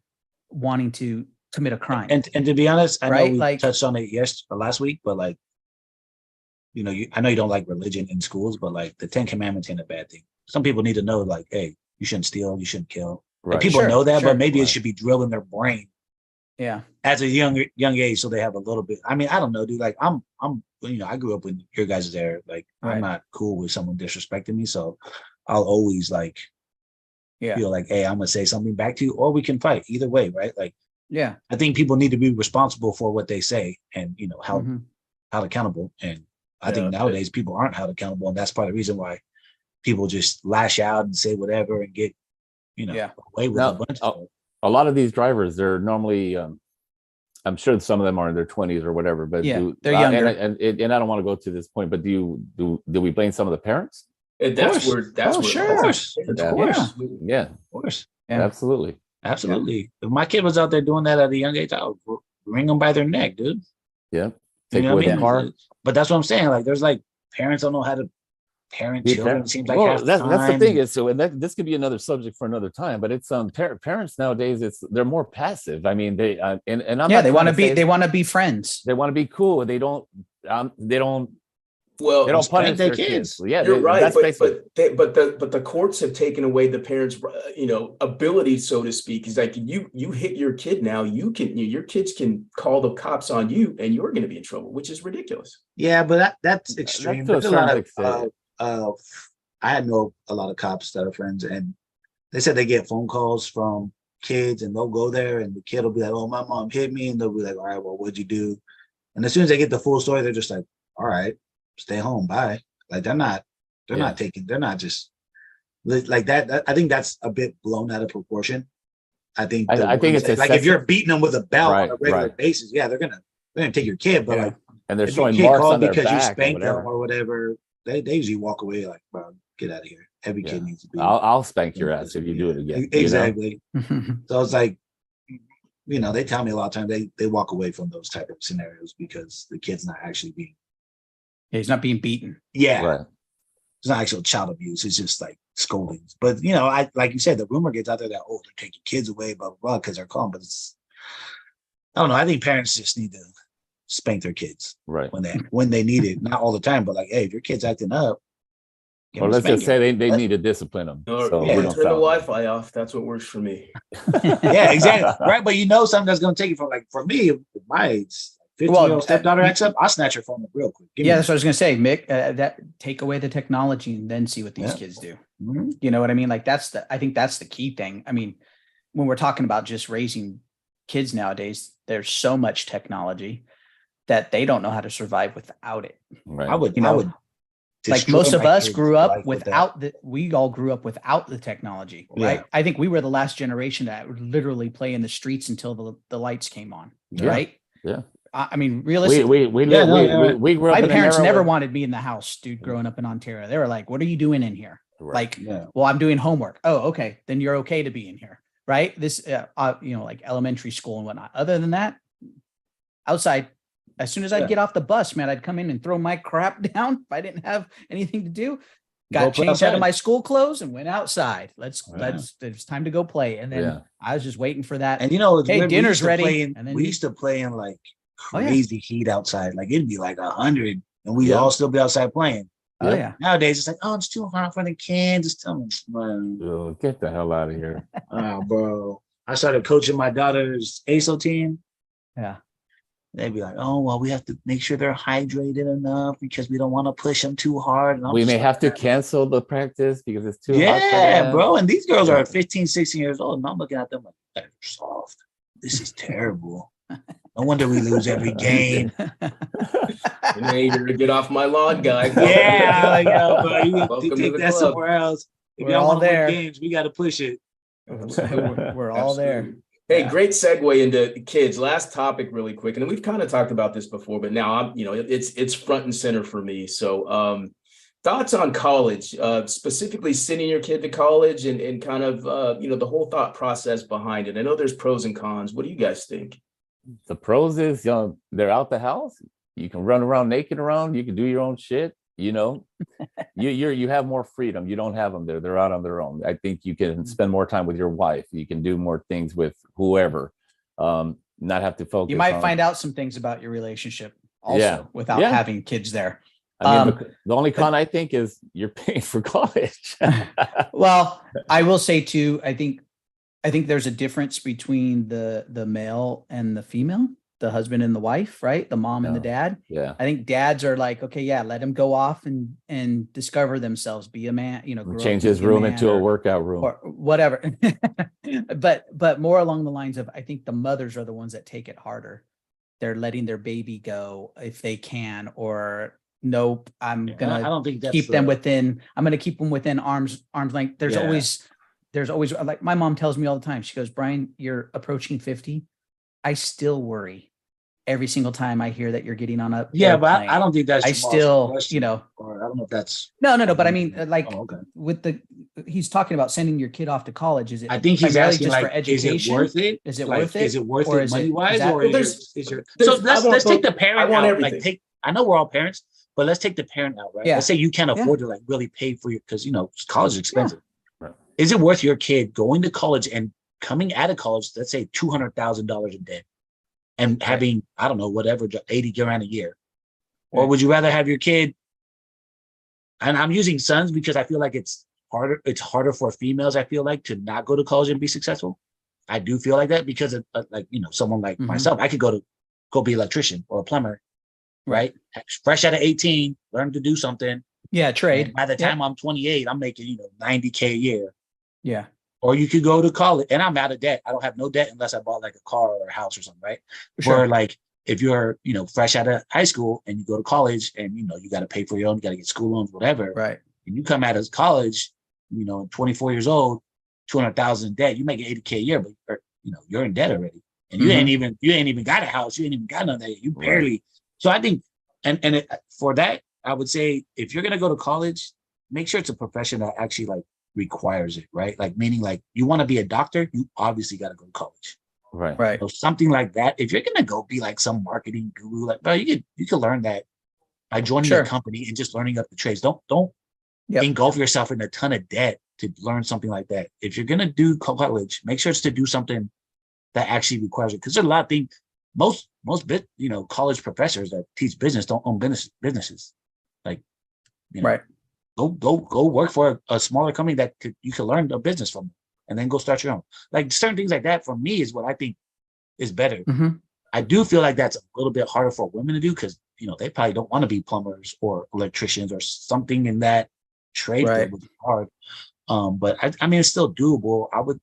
wanting to commit a crime. And to be honest, I know we touched on it last week, but I know you don't like religion in schools, but the 10 Commandments ain't a bad thing. Some people need to know, hey, you shouldn't steal, you shouldn't kill. Right. People know that, but maybe it should be drilled in their brain. Yeah. As a young age, so they have a little bit. I don't know, dude. I grew up when your guys are there. I'm not cool with someone disrespecting me, so I'll always feel like, hey, I'm gonna say something back to you, or we can fight. Either way, right? Yeah. I think people need to be responsible for what they say, and held accountable. And I think nowadays people aren't held accountable, and that's part of the reason why people just lash out and say whatever and get away with a bunch of stuff. A lot of these drivers, they're normally, I'm sure some of them are in their 20s or whatever, but they're younger. And I don't want to go to this point, but do we blame some of the parents? That's where. Of course. Yeah, of course. Yeah. Absolutely. Absolutely. If my kid was out there doing that at a young age, I would wring them by their neck, dude. Yeah. Take away the car. But that's what I'm saying. There's parents don't know how to parent children. It seems like that's the thing is, so, and this could be another subject for another time, but it's parents nowadays, they're more passive. They they want to be friends. They want to be cool. They don't Well, they don't punish their kids. Yeah, you're right. But the courts have taken away the parents' ability, so to speak. Is you hit your kid now, your kids can call the cops on you, and you're going to be in trouble, which is ridiculous. Yeah, but that's extreme. That's I know a lot of cops that are friends, and they said they get phone calls from kids, and they'll go there, and the kid will be like, "Oh, my mom hit me," and they'll be like, "All right, well, what'd you do?" And as soon as they get the full story, they're just like, "All right, stay home, bye." They're not just Like that, I think that's a bit blown out of proportion. I think I think it's like if you're beating them with a belt on a Right, regular right. basis, yeah, they're gonna take your kid. But Yeah. like and they're if your showing kid marks called on their because you back and spanked them whatever. or whatever, they usually walk away like, bro, get out of here. Every kid Yeah. needs to be. I'll spank your ass if you do it again. Exactly. You know? So it's like, they tell me a lot of times they walk away from those type of scenarios because the kid's not actually being. Yeah, he's not being beaten. Yeah, Right. it's not actual child abuse. It's just like scoldings. But I like you said, the rumor gets out there that they're taking kids away, blah blah blah, because they're calm. But it's, I don't know. I think parents just need to spank their kids Right. when they need it, not all the time. But like, hey, if your kid's acting up, give Or them a let's just say spanking. they need to discipline them. Or So yeah, we turn don't the sound like- Wi-Fi off. That's what works for me. Yeah, exactly. Right. But something that's going to take it from, like, for me, with my age, 15-year-old stepdaughter acts up, I'll snatch her phone up real quick. Give me Yeah, that. that's what I was gonna say, Mick. That take away the technology and then see what these Yeah. kids do. Mhm. You know what I mean? Like I think that's the key thing. I mean, when we're talking about just raising kids nowadays, there's so much technology that they don't know how to survive without it. Right. I would, You I know, would. Like destroy most of my us kid's grew up life with that. without we all grew up without the technology, right? Yeah. I think we were the last generation that would literally play in the streets until the lights came on, Yeah. right? Yeah. I mean, We realistically, we Yeah, live, no, we, yeah, we, right. we grew up my in an parents era never where- wanted me in the house, dude, growing up in Ontario. They were like, what are you doing in here? Right. Like, Yeah. well, I'm doing homework. Oh, okay. Then you're okay to be in here. Right. This, like elementary school and whatnot. Other than that, outside, as soon as I'd Yeah. get off the bus, man, I'd come in and throw my crap down if I didn't have anything to do. Go Got play changed out outside. of my school clothes and went outside. Yeah. It's time to go play. And then Yeah. I was just waiting for that. And it's Hey, weird, we dinner's used to ready, play in- and then we you- used to play in like Oh, yeah. crazy heat outside. Like it'd be like 100, and we Yeah. all still be outside playing. Oh Yeah. yeah. Nowadays, it's like, oh, it's too hot for the kids. It's too man. Oh, get the hell out of here. Oh, bro. I started coaching my daughter's ASO team. Yeah. They'd be like, oh, well, we have to make sure they're hydrated enough because we don't want to push them too hard. And I'm We just may like, have to "Man." cancel the practice because it's too hot. for Yeah, them. bro. And these girls Yeah. are 15, 16 years old. And I'm looking at them like, they're soft. This is terrible. No wonder we lose every game. And then you're to get off my lawn, guy. Yeah, like, yo, bro, you Welcome to take the that club. somewhere else. If We're y'all all want to there. win games, we got to push it. We're all there. Absolutely. Hey, Yeah. great segue into kids. Last topic, really quick, and we've kind of talked about this before, but now I'm, it's front and center for me. So, thoughts on college, specifically sending your kid to college, and kind of the whole thought process behind it. I know there's pros and cons. What do you guys think? The pros is, they're out the house. You can run around naked around. You can do your own shit. You have more freedom. You don't have them there. They're out on their own. I think you can spend more time with your wife. You can do more things with whoever. Not have to focus. You might on- find out some things about your relationship also Yeah. without Yeah. having kids there. I mean, the only con I think is you're paying for college. Well, I will say too, I think there's a difference between the male and the female, the husband and the wife, right? The mom and the Yeah. dad. Yeah. I think dads are like, okay, yeah, let him go off and discover themselves, be a man, grow up Change and his be a room man into a or- workout room. or whatever. but more along the lines of, I think the mothers are the ones that take it harder. They're letting their baby go if they can, or nope, I'm I gonna don't think that's keep them within, I'm going to keep them within arm's length. There's Yeah. always like my mom tells me all the time. She goes, Brian, you're approaching 50. I still worry every single time I hear that you're getting on a Yeah, but airplane. I don't think that's I Jamal's still, question, or I don't know if that's. no, but I mean, like Oh, okay. with he's talking about sending your kid off to college. Is it? I think he's primarily asking just for like, is it education? worth it? Is it Like, worth it? Is it worth Or it is it- money wise, is that- or Well, is your? there's- So I want let's take both. the parent I want out. everything. Like I know we're all parents, but let's take the parent out, right? Yeah. Let's say you can't Yeah. afford to like really pay for your, because college is expensive. Right. Is it worth your kid going to college and coming out of college, let's say $200,000 in debt, and having, I don't know, whatever, 80 grand a year? Or would you rather have your kid? And I'm using sons because I feel like it's harder for females, I feel like, to not go to college and be successful. I do feel like that because of someone like Mhm. myself, I could go be an electrician or a plumber, right? Fresh out of 18, learn to do something. Yeah, trade. And by the time I'm 28, I'm making, $90K a year. Yeah. Or you could go to college, and I'm out of debt. I don't have no debt unless I bought like a car or a house or something, right? Sure. Or like if you're, fresh out of high school and you go to college and, you got to pay for your own, you got to get school loans, whatever. Right. And you come out of college, at 24 years old, 200,000 in debt. You make 80K a year, but you're in debt already, and you ain't even got a house. You ain't even got none of that. You barely. Right. So I think, for that, I would say if you're gonna go to college, make sure it's a profession that actually like requires it, right? Like meaning like you want to be a doctor, you obviously got to go to college. Right. Right. So something like that. If you're gonna go be like some marketing guru, like bro, you can learn that by joining a company and just learning up the trades. Don't engulf yourself in a ton of debt to learn something like that. If you're gonna do college, make sure it's to do something that actually requires it. Because there's a lot of things. Most college professors that teach business don't own businesses. Like, right. Go work for a smaller company that you can learn a business from, and then go start your own. Like certain things like that for me is what I think is better. Mm-hmm. I do feel like that's a little bit harder for women to do because they probably don't want to be plumbers or electricians or something in that trade field, which is hard. But I mean it's still doable. I would,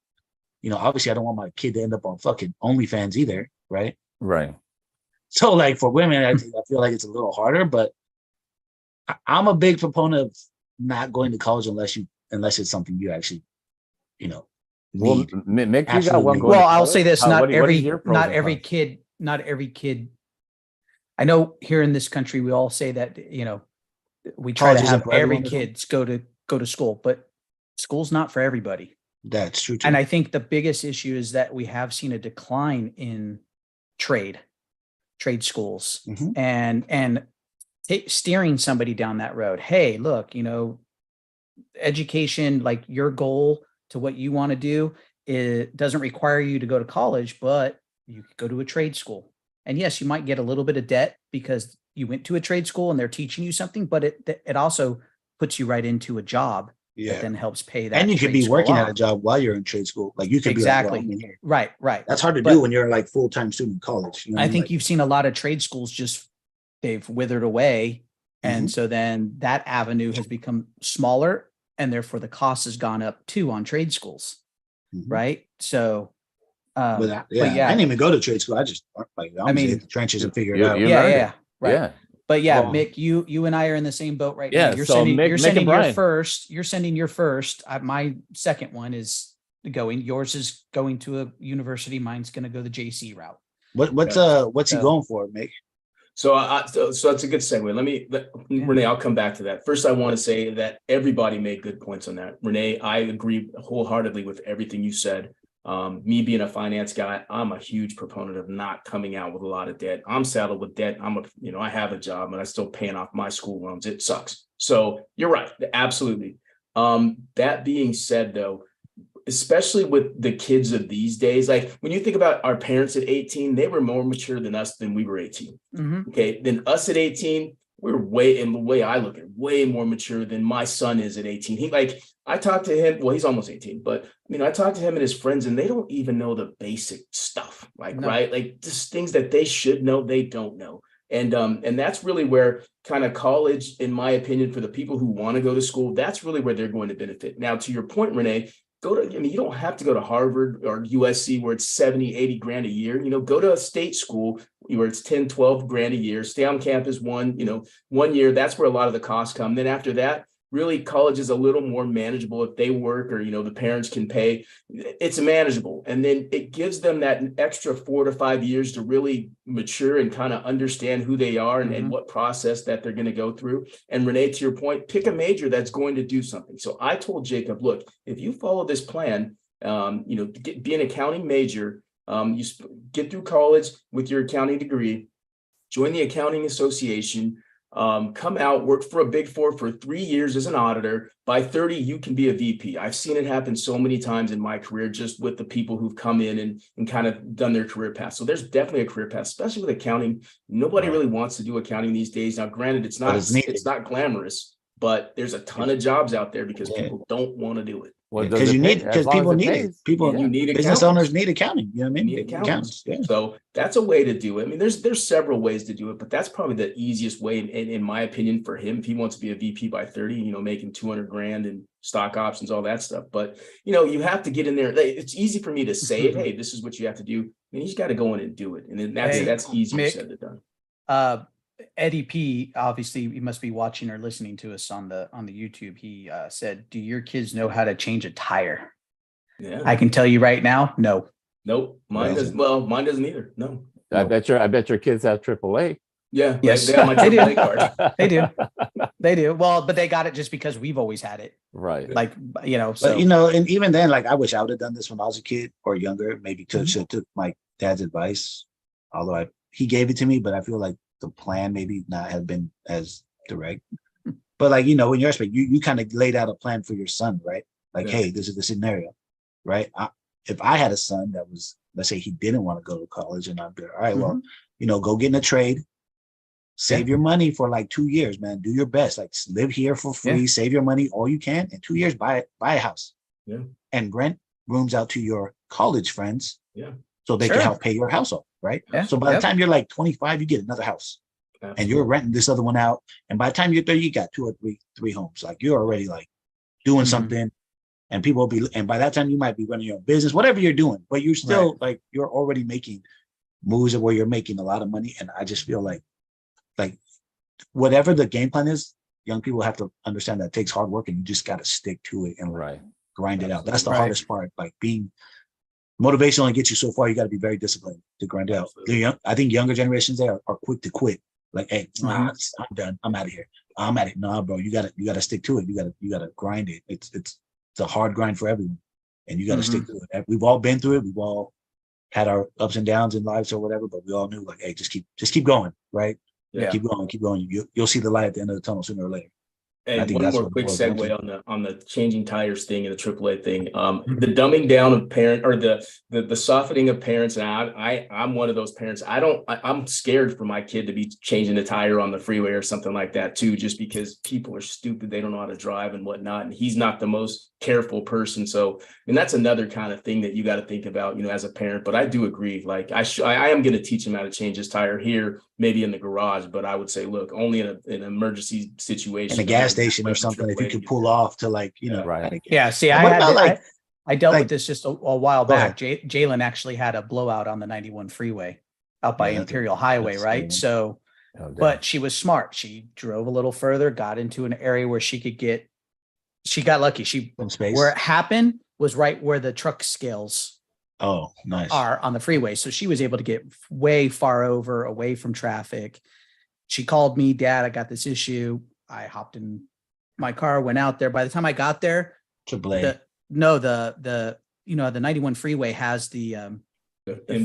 obviously I don't want my kid to end up on fucking OnlyFans either, right? Right. So like for women, I feel like it's a little harder, but I'm a big proponent of not going to college unless it's something you actually, need. Well, Mick, you got one going. Well, I'll say this: not every kid. I know here in this country, we all say that we try to have every kids go to school, but school's not for everybody. That's true too. And I think the biggest issue is that we have seen a decline in trade schools, and steering somebody down that road. Hey, look, education, like your goal to what you want to do, it doesn't require you to go to college, but you could go to a trade school. And yes, you might get a little bit of debt because you went to a trade school and they're teaching you something, but it also puts you right into a job that then helps pay that. And you could be working at a job while you're in trade school. Like you could be like, right. That's hard to do when you're like full-time student in college. I think you've seen a lot of trade schools they've withered away. And so then that avenue has become smaller, and therefore the cost has gone up too on trade schools. Right. So, I didn't even go to trade school. I just hit the trenches and figure it out. Yeah. Right. Yeah. But Mick, you and I are in the same boat right now. You're sending your first. You're sending your first. My second one is going. Yours is going to a university. Mine's going to go the JC route. What's he going for, Mick? So that's a good segue. Renee, I'll come back to that. First, I want to say that everybody made good points on that. Renee, I agree wholeheartedly with everything you said. Me being a finance guy, I'm a huge proponent of not coming out with a lot of debt. I'm saddled with debt. I have a job and I'm still paying off my school loans. It sucks. So you're right. Absolutely. That being said, though, especially with the kids of these days, like when you think about our parents at 18, they were more mature than us when we were 18. Okay. Then us at 18, we're in the way I look at it, way more mature than my son is at 18. I talked to him, well, he's almost 18, but I talked to him and his friends and they don't even know the basic stuff, right? Like just things that they should know, they don't know. And that's really where kind of college, in my opinion, for the people who want to go to school, that's really where they're going to benefit. Now, to your point, Renee, you don't have to go to Harvard or USC where it's 70, 80 grand a year. Go to a state school where it's 10, 12 grand a year, stay on campus one year. That's where a lot of the costs come. Then after that, really college is a little more manageable if they work or, the parents can pay. It's manageable. And then it gives them that extra 4 to 5 years to really mature and kind of understand who they are and what process that they're going to go through. And Renee, to your point, pick a major that's going to do something. So I told Jacob, look, if you follow this plan, be an accounting major, you get through college with your accounting degree, join the accounting association, come out, work for a Big Four for 3 years as an auditor. By 30, you can be a VP. I've seen it happen so many times in my career, just with the people who've come in and kind of done their career path. So there's definitely a career path, especially with accounting. Nobody really wants to do accounting these days. Now, granted, it's not glamorous, but there's a ton of jobs out there because people don't want to do it. Because people need it. You need business owners need accounting. You know what I mean? Need accountants. So that's a way to do it. There's several ways to do it, but that's probably the easiest way, in my opinion, for him if he wants to be a VP by 30. Making 200 grand and stock options, all that stuff. But you have to get in there. It's easy for me to say it. Hey, this is what you have to do. You just got to go in and do it, and then that's easier said than done. Eddie P, obviously he must be watching or listening to us on the YouTube. He said, "Do your kids know how to change a tire?" Yeah. I can tell you right now, no. Nope. Mine doesn't. Well, mine doesn't either. No. I bet your kids have AAA. Yeah. Yes. They have my They do. AAA card. They do. They do. Well, but they got it just because we've always had it. Right. Like, so But you know, and even then, like I wish I would have done this when I was a kid or younger. Maybe Mm-hmm. should have took my dad's advice. Although he gave it to me, but I feel like the plan maybe not have been as direct. But like, you know, in your aspect, you kind of laid out a plan for your son, right? Like, Yeah. hey, this is the scenario, right? If I had a son that was, let's say he didn't want to go to college, and I'm there, all right, well, you know, go get in a trade, save your money for like 2 years, man. Do your best, like live here for free, save your money all you can. In 2 years, buy a house, and rent rooms out to your college friends, so they can help pay your house off, right? Yeah. So by the time you're like 25, you get another house. Absolutely. And you're renting this other one out. And by the time you're 30, you got two or three homes. Like you're already like doing something, and people will be, and by that time you might be running your own business, whatever you're doing, but you're still like, you're already making moves where you're making a lot of money. And I just feel like whatever the game plan is, young people have to understand that it takes hard work, and you just got to stick to it and grind it out. That's the hardest part. Like being motivation only gets you so far. You got to be very disciplined to grind it out. I think younger generations there are quick to quit. Like, hey, I'm done. I'm out of here. I'm at it. Nah, bro, you gotta stick to it. You gotta grind it. It's a hard grind for everyone, and you gotta stick to it. We've all been through it. We've all had our ups and downs in lives or whatever, but we all knew like, hey, just keep going, right? Yeah. Keep going. You'll see the light at the end of the tunnel sooner or later. And I think one that's more what quick it boils down segue on the changing tires thing and the AAA thing. The dumbing down of parent, or the softening of parents. And I'm one of those parents. I'm scared for my kid to be changing the tire on the freeway or something like that too, just because people are stupid. They don't know how to drive and whatnot. And he's not the most careful person. So, and that's another kind of thing that you got to think about, you know, as a parent. But I do agree. Like I am going to teach him how to change his tire here, maybe in the garage. But I would say, look, only in an emergency situation, in a gas station or something, if you could pull off to like, you know, Yeah. See, I dealt with this just a while back. Jalen actually had a blowout on the 91 freeway out by Imperial Highway, right? So, but she was smart. She drove a little further, got into an area where she got lucky. Where it happened was right where the truck scales are on the freeway. So she was able to get way far away from traffic. She called me, Dad, I got this issue. I hopped in my car, went out there. By the time I got there, the 91 freeway has the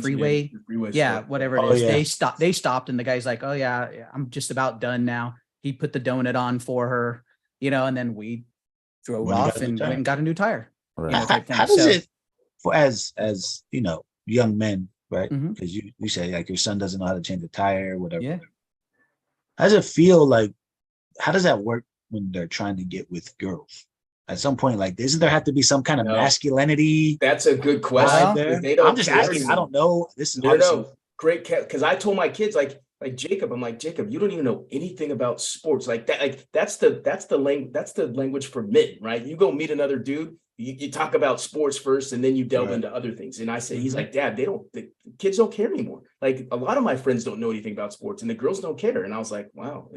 freeway. Whatever it is. They stopped, and the guy's like, oh yeah, I'm just about done now. He put the donut on for her, you know, and then we drove off and went and got a new tire. Right. You know, how does it, for as you know, young men, right? Because you say like your son doesn't know how to change a tire, whatever. Yeah. How does it feel like? How does that work when they're trying to get with girls? At some point, like, doesn't there have to be some kind of masculinity? That's a good question. I'm just asking. I don't know. This is great, because I told my kids like Jacob, I'm like, Jacob, you don't even know anything about sports like that. Like that's the language for men, right? You go meet another dude, you talk about sports first, and then you delve into other things. And I say, he's like, Dad, the kids don't care anymore. Like a lot of my friends don't know anything about sports, and the girls don't care. And I was like, wow.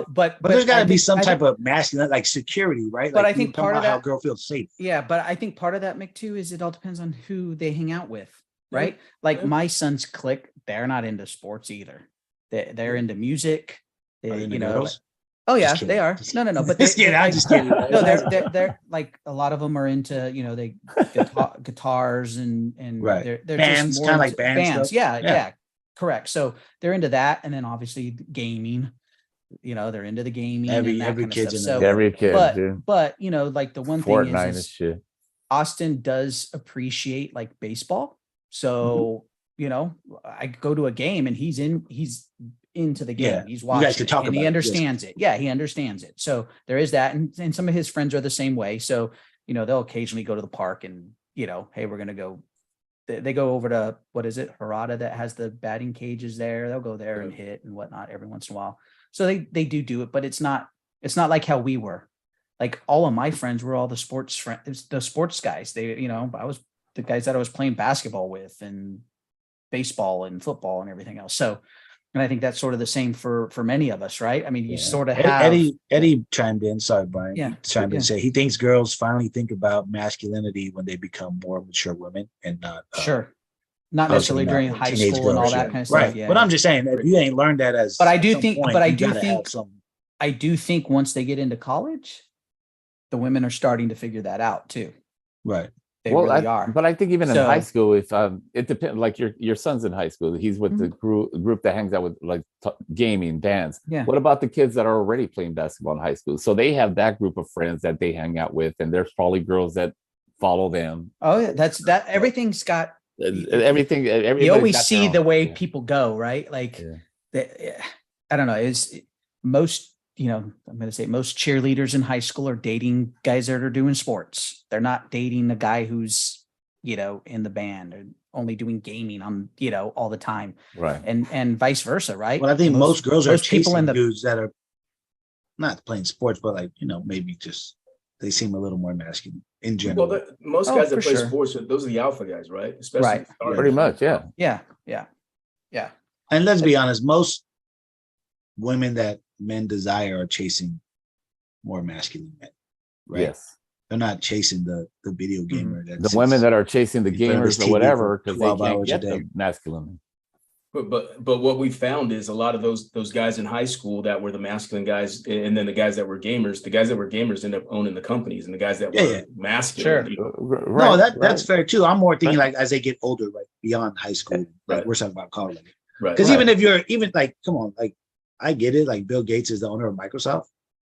But there's got to be some type of masculine, like security, right? But like, I think part of that, how a girl feels safe. Yeah, but I think part of that, Mick, too, is it all depends on who they hang out with, right? Like my son's clique, they're not into sports either. They're into music. You know. Girls? Oh yeah, they are. No. But I'm just kidding. No, they're like a lot of them are into, you know, they guitars and they're bands, just more kind of like bands. Yeah, correct. So they're into that, and then obviously gaming. You know, they're into the gaming. Every kid's into so, every kid, dude. But you know, like the one Fortnite thing and shit. Austin does appreciate like baseball. So you know, I go to a game and he's into the game. He's watching it, and he understands it. Yeah, he understands it. So there is that. And some of his friends are the same way. So, you know, they'll occasionally go to the park and, you know, hey, we're going to go. They go over to, what is it? Harada that has the batting cages there. They'll go there and hit and whatnot every once in a while. So they do it, but it's not like how we were. Like all of my friends were all the sports guys. They, you know, I was the guys that I was playing basketball with and baseball and football and everything else. So And I think that's sort of the same for many of us, right? I mean, you Yeah. sort of have Eddie chimed in. Sorry, Brian. Yeah, He chimed in yeah. and say he thinks girls finally think about masculinity when they become more mature women and not sure, not I was necessarily saying during not high teenage school and all girls, that yeah. kind of stuff. Right. Yeah, But I'm just saying if you ain't learned that as But I do at some think- point, but I you do gotta have think- some I do think once they get into college, the women are starting to figure that out too. right. They really I, are. But I think even in high So- school, if it depends, like your son's in high school, he's with the group that hangs out with like gaming, dance. Yeah. What about the kids that are already playing basketball in high school? So they have that group of friends that they hang out with, and there's probably girls that follow them. Oh, yeah, that's that. Everything's got. Everything. You always see the way people go, right? Like, Yeah. I don't know. Is most, I'm going to say most cheerleaders in high school are dating guys that are doing sports. They're not dating a guy who's, in the band or only doing gaming on, all the time, Right. and vice versa, right? Well, I think most girls are most people chasing in the- dudes that are not playing sports, but like, maybe just they seem a little more masculine in general. Well, most Oh, guys that for play sure. sports, those are the alpha guys, right? Especially Right. starters. Pretty much, yeah. Yeah. And let's be honest, most women that men desire are chasing more masculine men, right? Yes. They're not chasing the video gamer. The That's women that are chasing the in front of his gamers or TV whatever for because they 12 can't hours a get day. the masculine. But what we found is a lot of those guys in high school that were the masculine guys, and then the guys that were gamers, end up owning the companies, and the guys that were Yeah. masculine, Sure. no, that's fair too. I'm more thinking like as they get older, like beyond high school, like Right. we're talking about college. right? Because Right. even if you're like, come on, like I get it. Like Bill Gates is the owner of Microsoft.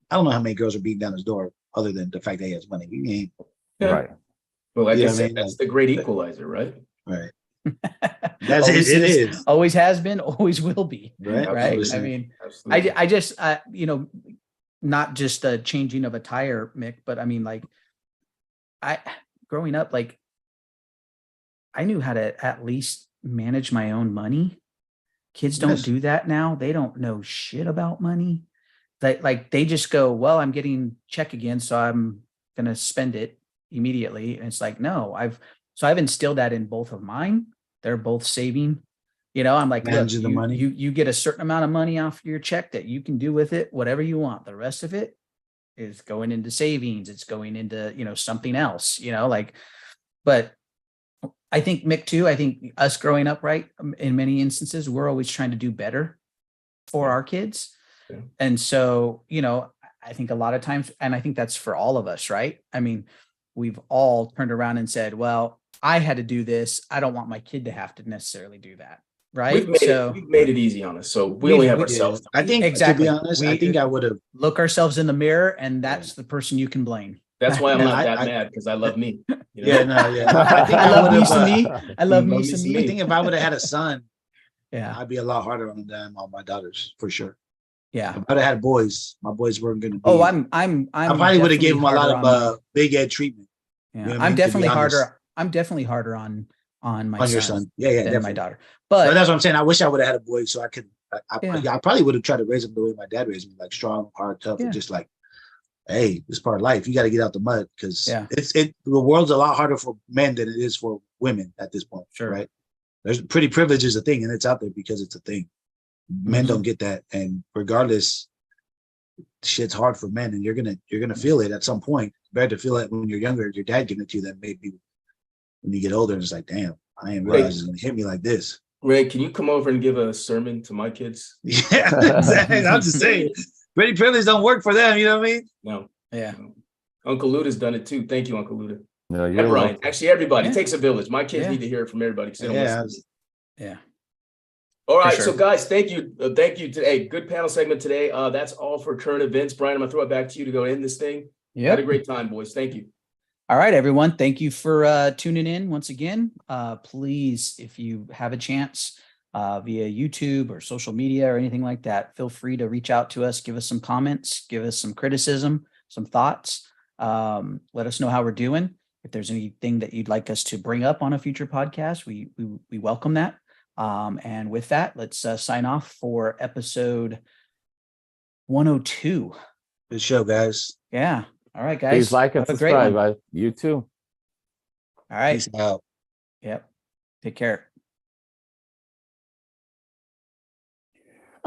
I don't know how many girls are beating down his door other than the fact that he has money. He ain't Yeah. Right. Well, like You I know what I said, mean? that's the great equalizer, right? right. That's Always it. It is Always has been, always will be. right. Right. was I saying. mean, Absolutely. I just, not just a changing of a tire, Mick, but I mean, like, growing up, like, I knew how to at least manage my own money. Kids don't Yes. do that now. They don't know shit about money. They just go, well, I'm getting check again, so I'm gonna spend it immediately. And it's like, no, I've instilled that in both of mine. They're both saving. I'm like, look, Managing the you, money. you get a certain amount of money off your check that you can do with it whatever you want. The rest of it is going into savings. It's going into, something else, but I think Mick too, I think us growing up, right, in many instances, we're always trying to do better for our kids. Yeah. And so, I think a lot of times, and I think that's for all of us, right? I mean, we've all turned around and said, well, I had to do this. I don't want my kid to have to necessarily do that. Right. We've made it easy on us, so we We've- only have we- ourselves. to I think Exactly. to be honest, I We- think I would have. look ourselves in the mirror, and that's the person you can blame. That's why I'm Yeah, not I- that mad, because I love me. you know? Yeah, no, yeah. I think I love me would've, some me. I love me Love me some some me. I think if I would have had a son, Yeah. I'd be a lot harder on them on my daughters for sure. Yeah. If I'd have had boys, my boys weren't going to be. Oh, I'm I probably would have definitely gave them a lot harder of on- big ed treatment yeah. you know what I I'm mean, to be definitely honest. harder. I'm definitely harder on my on your son son. Yeah, yeah, than definitely. my daughter. But But that's what I'm saying. I wish I would have had a boy so I could. Yeah. I probably would have tried to raise him the way my dad raised me, like strong, hard, tough, Yeah. and just like, hey, this is part of life. You got to get out the mud because Yeah. the world's a lot harder for men than it is for women at this point. Sure. Right. There's pretty privilege is a thing, and it's out there because it's a thing. Men Mhm. don't get that, and regardless, shit's hard for men, and you're gonna feel it at some point. Better to feel it when you're younger, your dad giving it to you, than maybe when you get older. And it's like, damn, I didn't realize it's gonna hit me like this. Ray, can you come over and give a sermon to my kids? Yeah, exactly. I'm just saying, pretty privilege don't work for them. You know what I mean? No. yeah. Uncle Luda's done it too. Thank you, Uncle Luda. No, And you're Brian. welcome. Actually, everybody. Yeah. It takes a village. My kids Yeah. need to hear it from everybody because they don't Yeah, listen to me. Yeah. All right, sure. so guys, thank you. Thank you today. Good panel segment today. That's all for current events. Brian, I'm gonna throw it back to you to go end this thing. Had a Yeah. great time, boys. Thank you. All right, everyone. Thank you for tuning in once again. Please, if you have a chance via YouTube or social media or anything like that, feel free to reach out to us, give us some comments, give us some criticism, some thoughts. Let us know how we're doing. If there's anything that you'd like us to bring up on a future podcast, we welcome that. And with that, let's sign off for episode 102. Good show, guys. Yeah. All right, guys. Please like and Have a great one. subscribe. You too. All right. Peace out. Yep. Take care.